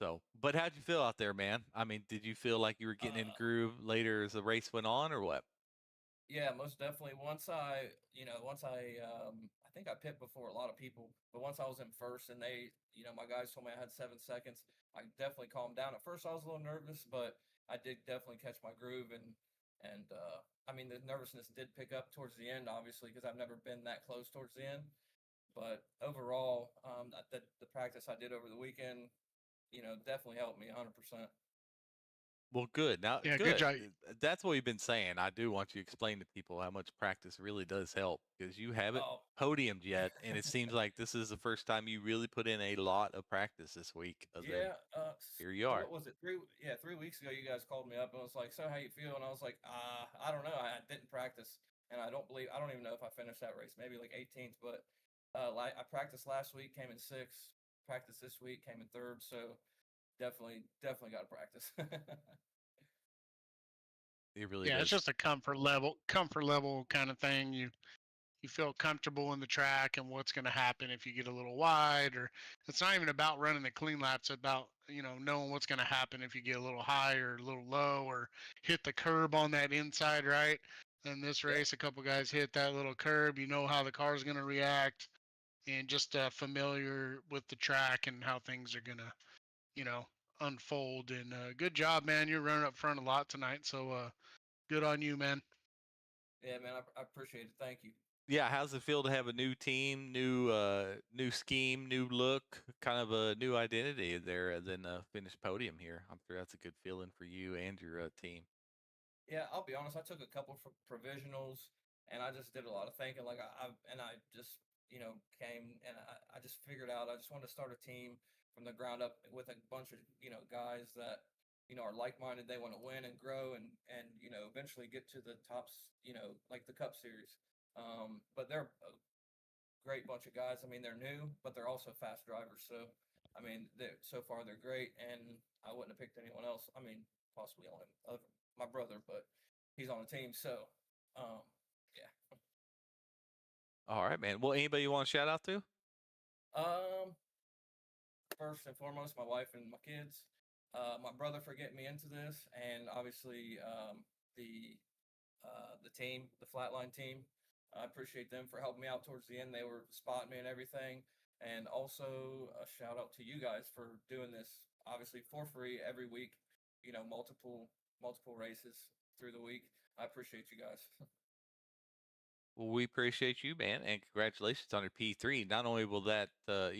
So, but how'd you feel out there, man? I mean, did you feel like you were getting in Uh, groove later as the race went on, or what? yeah, most definitely. I think I picked before a lot of people, but once I was in first and my guys told me I had 7 seconds, I definitely calmed down. At first, I was a little nervous, but I did definitely catch my groove and I mean, the nervousness did pick up towards the end, obviously, because I've never been that close towards the end. But overall, the practice I did over the weekend, definitely helped me 100%. Well, good. Now, yeah, good good. job. That's what we've been saying. I do want you to explain to people how much practice really does help because you haven't Oh, podiumed yet, and it seems like this is the first time you really put in a lot of practice this week. Then yeah. here you are. What was it? 3 weeks ago, you guys called me up and was like, "So how you feel?" And I was like, I don't know. I didn't practice, and I don't even know if I finished that race. Maybe like 18th, but like I practiced last week, came in 6th. Practiced this week, came in 3rd. So definitely got to practice. It really Yeah, it's does. just a comfort level kind of thing. You feel comfortable in the track and what's going to happen if you get a little wide, or it's not even about running the clean laps. It's about knowing what's going to happen if you get a little high or a little low or hit the curb on that inside, right? In this Yep. race, a couple guys hit that little curb. You know how the car's going to react, and just familiar with the track and how things are going to unfold. And good job, man. You're running up front a lot tonight, so good on you, man. Yeah, man. I appreciate it. Thank you. Yeah, how's it feel to have a new team, new scheme, new look, kind of a new identity there, than a finished podium here? I'm sure that's a good feeling for you and your team. Yeah, I'll be honest. I took a couple for provisionals. and I just did a lot of thinking. Like I just came and I just figured out I just wanted to start a team from the ground up with a bunch of guys that are like-minded. They want to win and grow and eventually get to the tops. Like the Cup Series. But they're a great bunch of guys. I mean, they're new, but they're also fast drivers. So I mean, so far they're great, and I wouldn't have picked anyone else. I mean, possibly only my brother, but he's on the team. So, yeah. All right, man. Well, anybody you want to shout out to? First and foremost, my wife and my kids. My brother for getting me into this, and obviously the team, the Flatline team. I appreciate them for helping me out towards the end. They were spotting me and everything. And also a shout out to you guys for doing this, obviously for free every week. Multiple races through the week. I appreciate you guys. Well, we appreciate you, man, and congratulations on your P3. Not only will that, a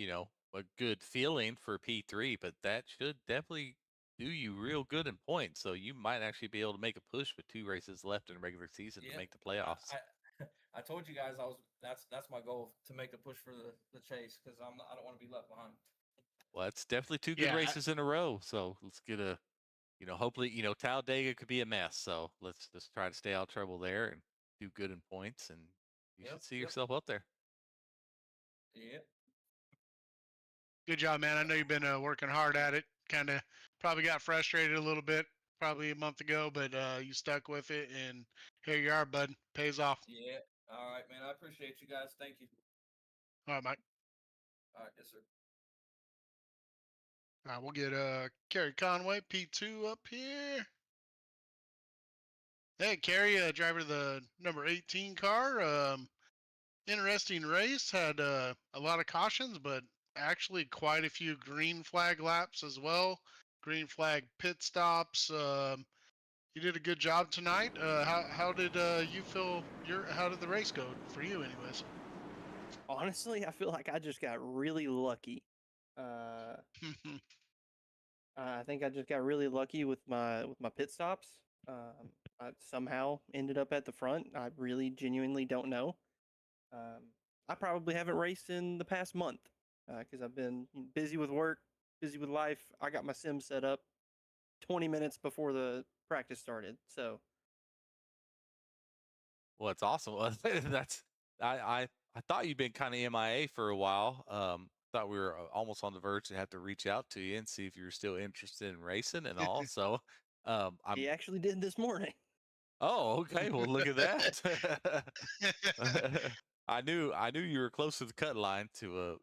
good feeling for P3, but that should definitely do you real good in points. So you might actually be able to make a push with 2 races left in the regular season to make the playoffs. I told you guys that's my goal, to make the push for the chase, because I don't want to be left behind. Well, that's definitely 2 good races in a row. So let's get a, hopefully, Talladega could be a mess. So let's try to stay out of trouble there and do good in points, and you should see yourself up there. Yeah. Good job, man. I know you've been working hard at it. Kind of probably got frustrated a little bit probably a month ago, but you stuck with it, and here you are, bud. Pays off. Yeah. All right, man. I appreciate you guys. Thank you. All right, Mike. All right, yes, sir. All right, we'll get Kerry Conway, P2 up here. Hey, Kerry, driver of the number 18 car. Interesting race. Had a lot of cautions, but actually quite a few green flag laps as well. Green flag pit stops. You did a good job tonight. How did you feel? How did the race go for you, anyways? Honestly, I feel like I just got really lucky. I think I just got really lucky with my pit stops. I somehow ended up at the front. I really genuinely don't know. I probably haven't raced in the past month because I've been busy with work, busy with life. I got my sim set up 20 minutes before the practice started. So, well, it's awesome. That's I thought you'd been kind of MIA for a while. Thought we were almost on the verge to have to reach out to you and see if you were still interested in racing and all. So, he actually did this morning. Oh, okay. Well, look at that. I knew you were close to the cut line to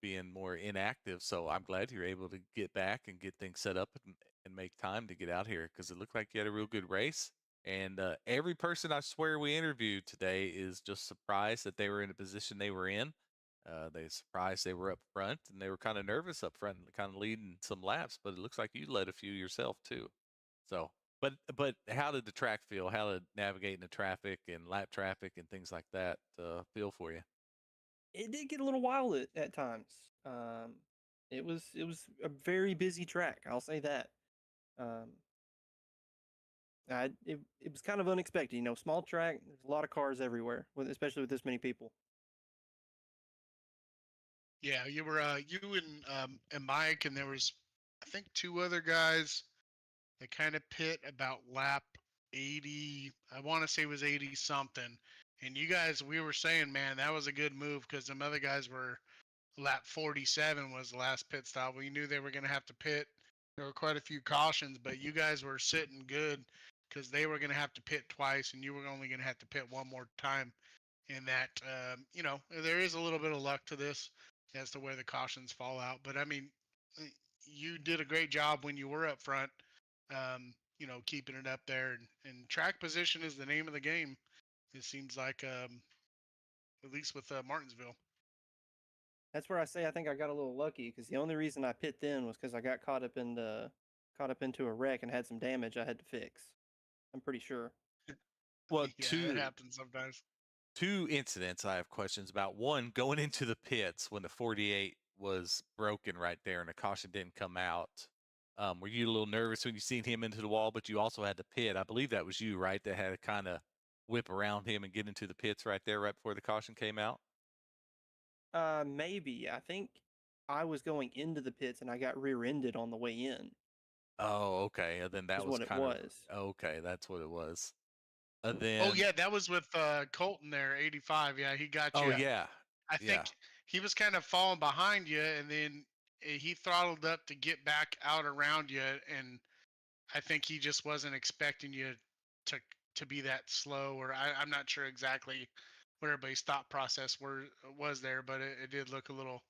being more inactive. So I'm glad you're able to get back and get things set up and make time to get out here, because it looked like you had a real good race. And every person I swear we interviewed today is just surprised that they were in the position they were in. They surprised they were up front, and they were kind of nervous up front, kind of leading some laps. But it looks like you led a few yourself too. So, but how did the track feel? How did navigating the traffic and lap traffic and things like that feel for you? It did get a little wild at times. It was a very busy track. I'll say that. It was kind of unexpected. Small track. There's a lot of cars everywhere, especially with this many people. Yeah, you were you and Mike, and there was I think 2 other guys that kind of pit about lap 80. I want to say it was 80 something. And you guys, we were saying, man, that was a good move, because some other guys were lap 47 was the last pit stop. We knew they were going to have to pit. There were quite a few cautions, but you guys were sitting good because they were going to have to pit twice, and you were only going to have to pit one more time. In that, there is a little bit of luck to this as to where the cautions fall out. But I mean, you did a great job when you were up front, keeping it up there. And track position is the name of the game. It seems like, at least with Martinsville. That's where I say I think I got a little lucky, because the only reason I pit then was because I got caught up into a wreck and had some damage I had to fix. I'm pretty sure. Well, yeah, it happens sometimes. 2 incidents I have questions about. One, going into the pits when the 48 was broken right there and the caution didn't come out. Were you a little nervous when you seen him into the wall, but you also had to pit? I believe that was you, right? That had to kind of whip around him and get into the pits right there, right before the caution came out? Maybe. I think I was going into the pits and I got rear-ended on the way in. Oh, okay. And then that Is was what it kind of was. okay. That's what it was. And then Oh yeah, that was with Colton there, 85. Yeah, he got oh you. yeah, I yeah. think he was kind of falling behind you, and then he throttled up to get back out around you, and I think he just wasn't expecting you to to be that slow, or I'm not sure exactly what everybody's thought process was there, but it did look a little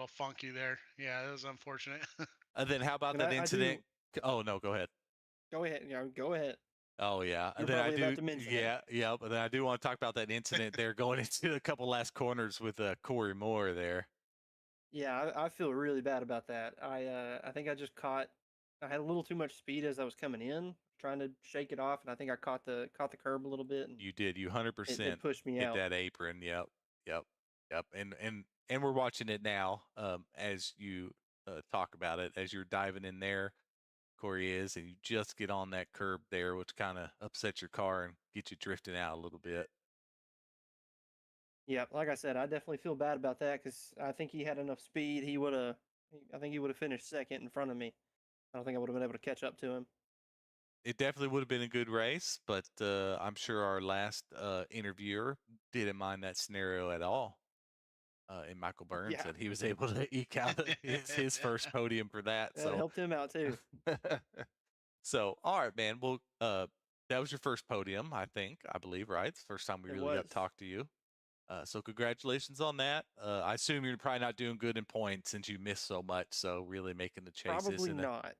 funky there. Yeah, it was unfortunate. And then how about And that I do. incident? Oh no, go ahead. Go ahead. Yeah, go ahead. Oh yeah, You're and then I probably do. about to mention it. Yeah. But then I do want to talk about that incident there going into a couple last corners with Corey Moore there. Yeah, I feel really bad about that. I think I just caught. I had a little too much speed as I was coming in, trying to shake it off, and I think I caught the curb a little bit, and You did. You it 100% pushed me hit out. that apron. Yep. Yep. Yep. And we're watching it now. As you talk about it, as you're diving in there, Corey is, and you just get on that curb there, which kind of upsets your car and get you drifting out a little bit. Yeah, like I said, I definitely feel bad about that because I think he had enough speed. He would have. I think he would have finished second in front of me. I don't think I would have been able to catch up to him. It definitely would have been a good race, but I'm sure our last interviewer didn't mind that scenario at all. And Michael Burns Yeah. said he was able to eke out his first podium for that. That So helped him out too. so all right, man. Well, that was your first podium, I believe, right? It's the first time we It really got was. to talk to you. So congratulations on that. I assume you're probably not doing good in points since you missed so much. So really making the chase Probably isn't not.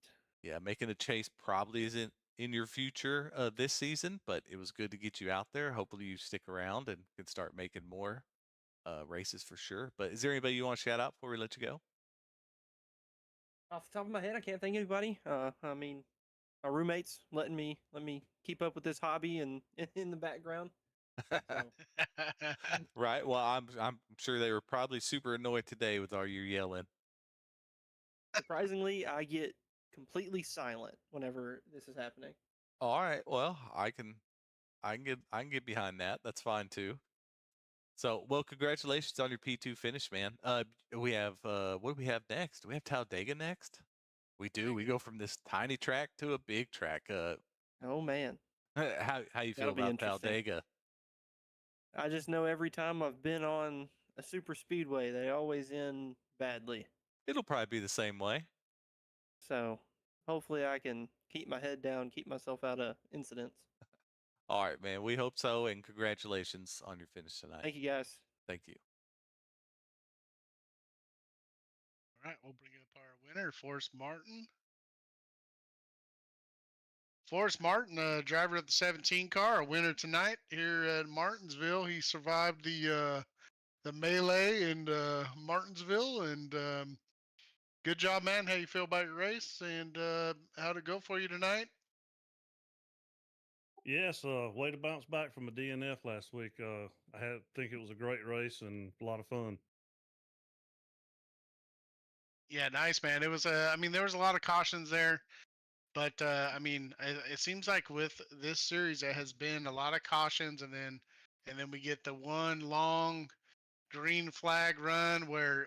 making the chase probably isn't in your future this season, but it was good to get you out there. Hopefully you stick around and can start making more races for sure. But is there anybody you want to shout out before we let you go? Off the top of my head, I can't think of anybody. I mean, my roommates letting me keep up with this hobby and in the background. So, Right. Well, I'm sure they were probably super annoyed today with all your yelling. surprisingly, I get completely silent whenever this is happening. All right. Well, I can get behind that. That's fine too. So, well, congratulations on your P2 finish, man. We have what do we have next? Do we have Talladega next? We do. We go from this tiny track to a big track. Oh man, how you feel that'll be about interesting. Talladega? I just know every time I've been on a super speedway, they always end badly. It'll probably be the same way. So hopefully I can keep my head down, keep myself out of incidents. All right, man. We hope so, and congratulations on your finish tonight. Thank you guys. Thank you. All right, we'll bring up our winner, Forrest Martin. Forrest Martin, driver of the 17 car, a winner tonight here at Martinsville. He survived the melee in Martinsville, and good job, man. How you feel about your race, and how'd it go for you tonight? Yes, way to bounce back from a DNF last week. I think it was a great race and a lot of fun. Yeah, nice, man. It was I mean, there was a lot of cautions there, but I mean, it seems like with this series, there has been a lot of cautions, and then we get the one long green flag run where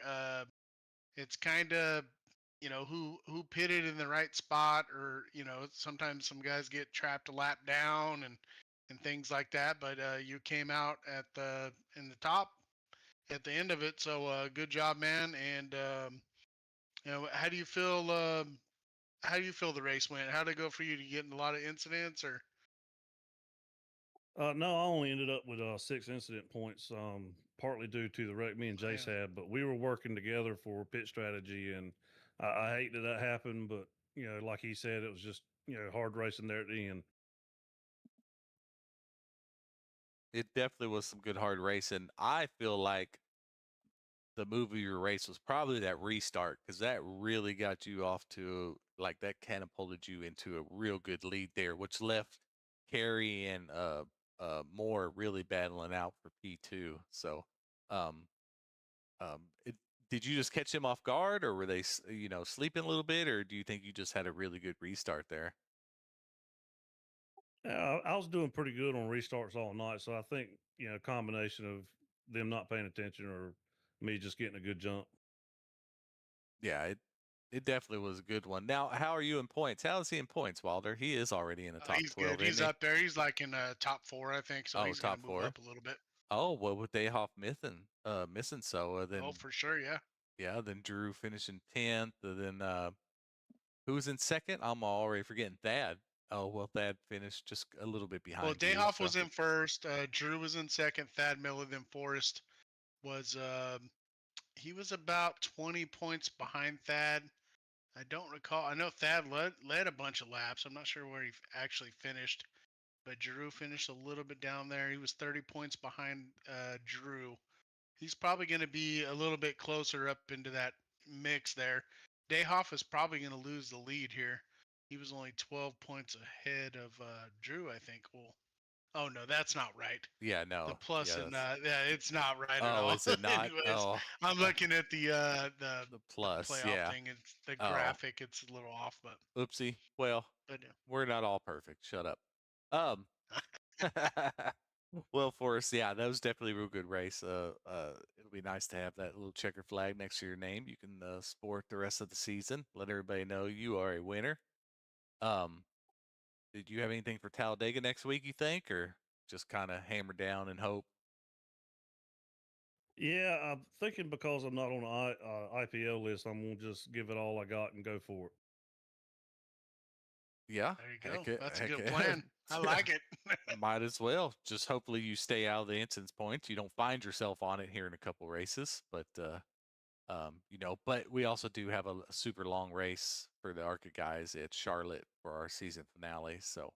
it's kind of who pitted in the right spot, or sometimes some guys get trapped a lap down and things like that, but you came out at the in the top at the end of it, so good job, man. And how do you feel the race went? How did it go for you? To get in a lot of incidents, or No, I only ended up with 6 incident points, partly due to the wreck me and Jace had, but we were working together for pit strategy, and I hate that happened, but like he said, it was just hard racing there at the end. It definitely was some good hard racing. I feel like the move of your race was probably that restart, because that really got you off to like that catapulted you into a real good lead there, which left Carey and Moore really battling out for P2. So, um, it, did you just catch them off guard, or were they sleeping a little bit, or do you think you just had a really good restart there? I was doing pretty good on restarts all night, so I think a combination of them not paying attention or me just getting a good jump. Yeah, it definitely was a good one. Now, how are you in points? How is he in points, Wilder? He is already in the top He's 12, good. He's isn't he? up there. He's like in top 4, I think. So Oh, he's going top to move 4. up a little bit. Oh, well, with Dayhoff missing, so then Oh, for sure. Yeah. yeah, then Drew finishing 10th, then who's in second? I'm already forgetting Thad. Oh, well, Thad finished just a little bit Well, behind you. Dayhoff So. was in first. Drew was in second. Thad Miller, then Forrest was he was about 20 points behind Thad. I don't recall. I know Thad led a bunch of laps. I'm not sure where he actually finished, but Drew finished a little bit down there. He was 30 points behind Drew. He's probably going to be a little bit closer up into that mix there. Dayhoff is probably going to lose the lead here. He was only 12 points ahead of Drew, I think. Well, oh no, that's not right. Yeah, The no. plus Yeah, and yeah, it's not right at oh, all. is it not? Anyways, Oh, I'm looking at the plus, playoff yeah. thing. It's the Oh, graphic. It's a little off, but oopsie. Well, yeah. we're not all perfect. Shut up. Um, well, Forrest, yeah, that was definitely a real good race. It'll be nice to have that little checker flag next to your name. You can sport the rest of the season. Let everybody know you are a winner. Um, did you have anything for Talladega next week? You think, or just kind of hammer down and hope? Yeah, I'm thinking because I'm not on the IPL list, I'm gonna just give it all I got and go for it. Yeah, There you go. That's a heck, good plan. I like it. might as well. Just hopefully you stay out of the instance points. You don't find yourself on it here in a couple races, but but we also do have a super long race for the ARCA guys at Charlotte for our season finale. So,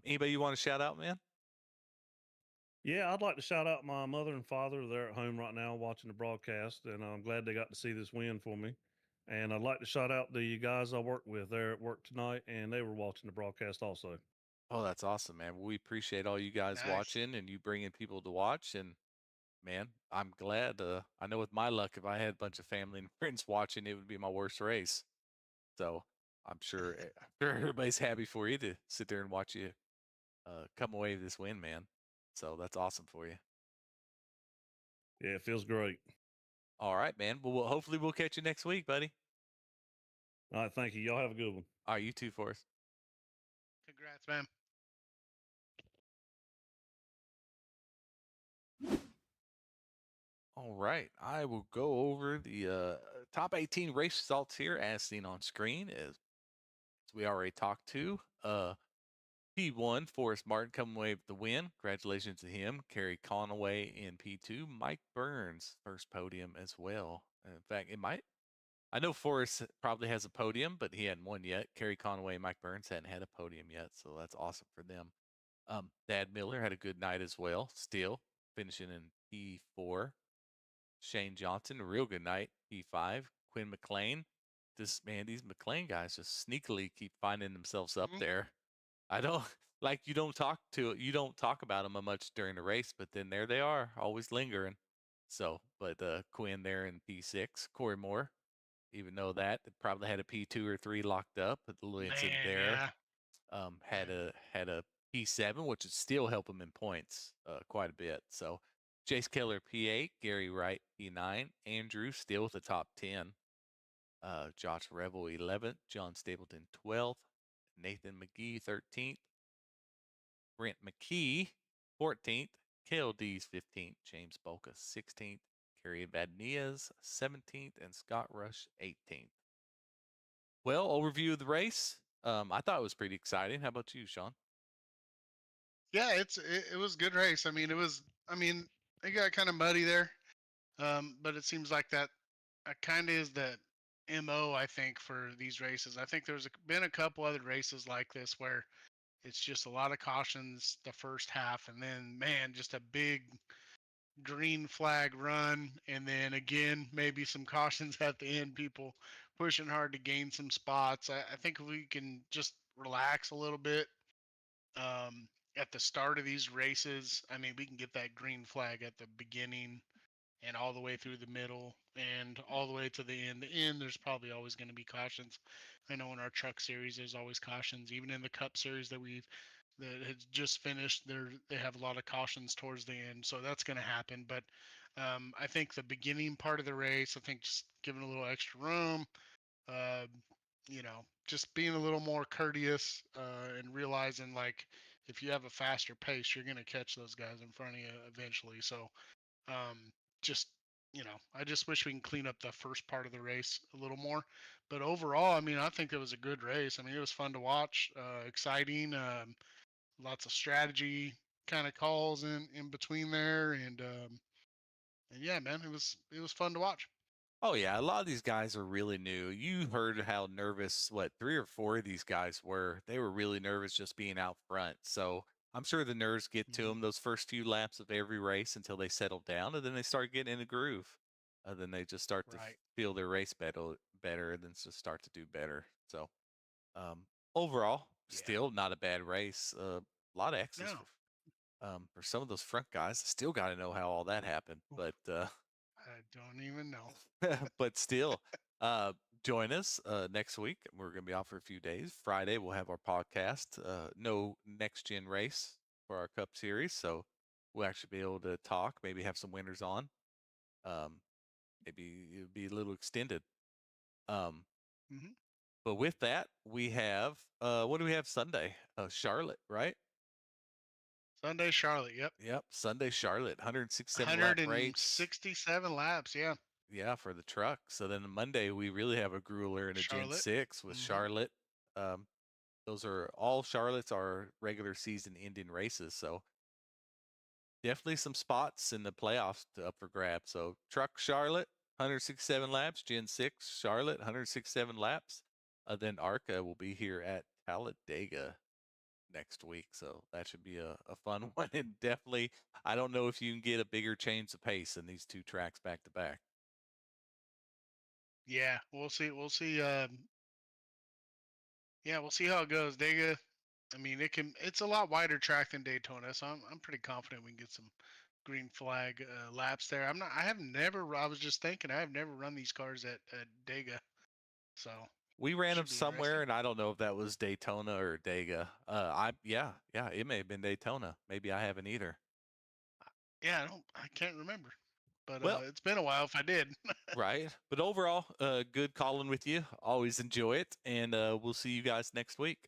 anybody you want to shout out, man? Yeah, I'd like to shout out my mother and father. They're at home right now watching the broadcast, and I'm glad they got to see this win for me. And I'd like to shout out the guys I work with. They're at work tonight, and they were watching the broadcast also. Oh, that's awesome, man. We appreciate all you guys Nice. watching and you bringing people to watch. And man, I'm glad. I know with my luck, if I had a bunch of family and friends watching, it would be my worst race. So I'm sure, I'm sure everybody's happy for you to sit there and watch you come away with this win, man. So that's awesome for you. Yeah, it feels great. All right, man. Well, hopefully we'll catch you next week, buddy. All right, thank you. Y'all have a good one. All right, you too, Forrest. Congrats, man. All right, I will go over the top 18 race results here as seen on screen. As we already talked to, P1, Forrest Martin coming away with the win. Congratulations to him. Kerry Conaway in P2. Mike Burns, first podium as well. In fact, I know Forrest probably has a podium, but he hadn't won yet. Kerry Conaway and Mike Burns hadn't had a podium yet, so that's awesome for them. Thad Miller had a good night as well, still finishing in P4. Shane Johnson, a real good night, P5. Quinn McLean, these McLean guys just sneakily keep finding themselves up there. I don't like you don't talk about them much during the race, but then there they are, always lingering. So, but Quinn there in P6, Corey Moore, even though that probably had a P2 or 3 locked up, but the little incident there, had a P7, which would still help him in points quite a bit. So, Chase Keller P8, Gary Wright P9, Andrew still with the top 10. Josh Revel 11th, John Stapleton 12th, Nathan McGee 13th, Brent McKee 14th, KLD's 15th, James Bolka 16th, Kerry Vadnias 17th, and Scott Rush 18th. Well, overview of the race. I thought it was pretty exciting. How about you, Sean? Yeah, it was a good race. I mean, it got kind of muddy there, but it seems like that kind of is the MO, I think, for these races. I think there's been a couple other races like this where it's just a lot of cautions the first half, and then man, just a big green flag run, and then again maybe some cautions at the end. People pushing hard to gain some spots. I think if we can just relax a little bit at the start of these races. I mean, we can get that green flag at the beginning and all the way through the middle and all the way to the end. The end, there's probably always going to be cautions. I know in our truck series, there's always cautions. Even in the Cup series that we've that had just finished. They have a lot of cautions towards the end, so that's going to happen. But I think the beginning part of the race, I think just giving a little extra room, uh, just being a little more courteous and realizing like if you have a faster pace, you're going to catch those guys in front of you eventually. So um, just I just wish we can clean up the first part of the race a little more. But overall, I mean, I think it was a good race. I mean, it was fun to watch, exciting, lots of strategy kind of calls in between there, and yeah, man, it was fun to watch. Oh yeah, a lot of these guys are really new. You heard how nervous what 3 or 4 of these guys were. They were really nervous just being out front. So I'm sure the nerves get to Mhm. them those first few laps of every race until they settle down, and then they start getting in a groove. Then they just start to Right. feel their race better, and then just start to do better. So um, overall, Yeah. still not a bad race. A lot of X's No, for some of those front guys. Still got to know how all that happened, but. I don't even know. But still, uh, join us next week. We're going to be off for a few days. Friday, we'll have our podcast. No next gen race for our Cup Series, so we'll actually be able to talk. Maybe have some winners on. Um, maybe it'll be a little extended. Um, Hmm. but with that, we have what do we have Sunday? Charlotte, right? Sunday, Charlotte. Yep. Yep, Sunday Charlotte, 167 lap race. 167 laps. Yeah. Yeah, for the truck. So then Monday we really have a grueler in a Gen Charlotte. 6 with Hmm. Charlotte. Um, those are all Charlotte's are regular season ending races. So definitely some spots in the playoffs up for grabs. So truck Charlotte, 167 laps. Gen 6 Charlotte, 167 laps. Then ARCA will be here at Talladega next week. So that should be a fun one. And definitely, I don't know if you can get a bigger change of pace in these 2 tracks back to back. Yeah, we'll see. We'll see. Yeah, we'll see how it goes. Dega. I mean, It's a lot wider track than Daytona, so I'm pretty confident we can get some green flag laps there. I'm not. I have never. I was just thinking. I have never run these cars at Dega, so We ran them should be somewhere, interesting. and I don't know if that was Daytona or Dega. Yeah, it may have been Daytona. Maybe I haven't either. Yeah, I can't remember, but Well, it's been a while if I did. right. But overall, good calling with you. Always enjoy it, and we'll see you guys next week.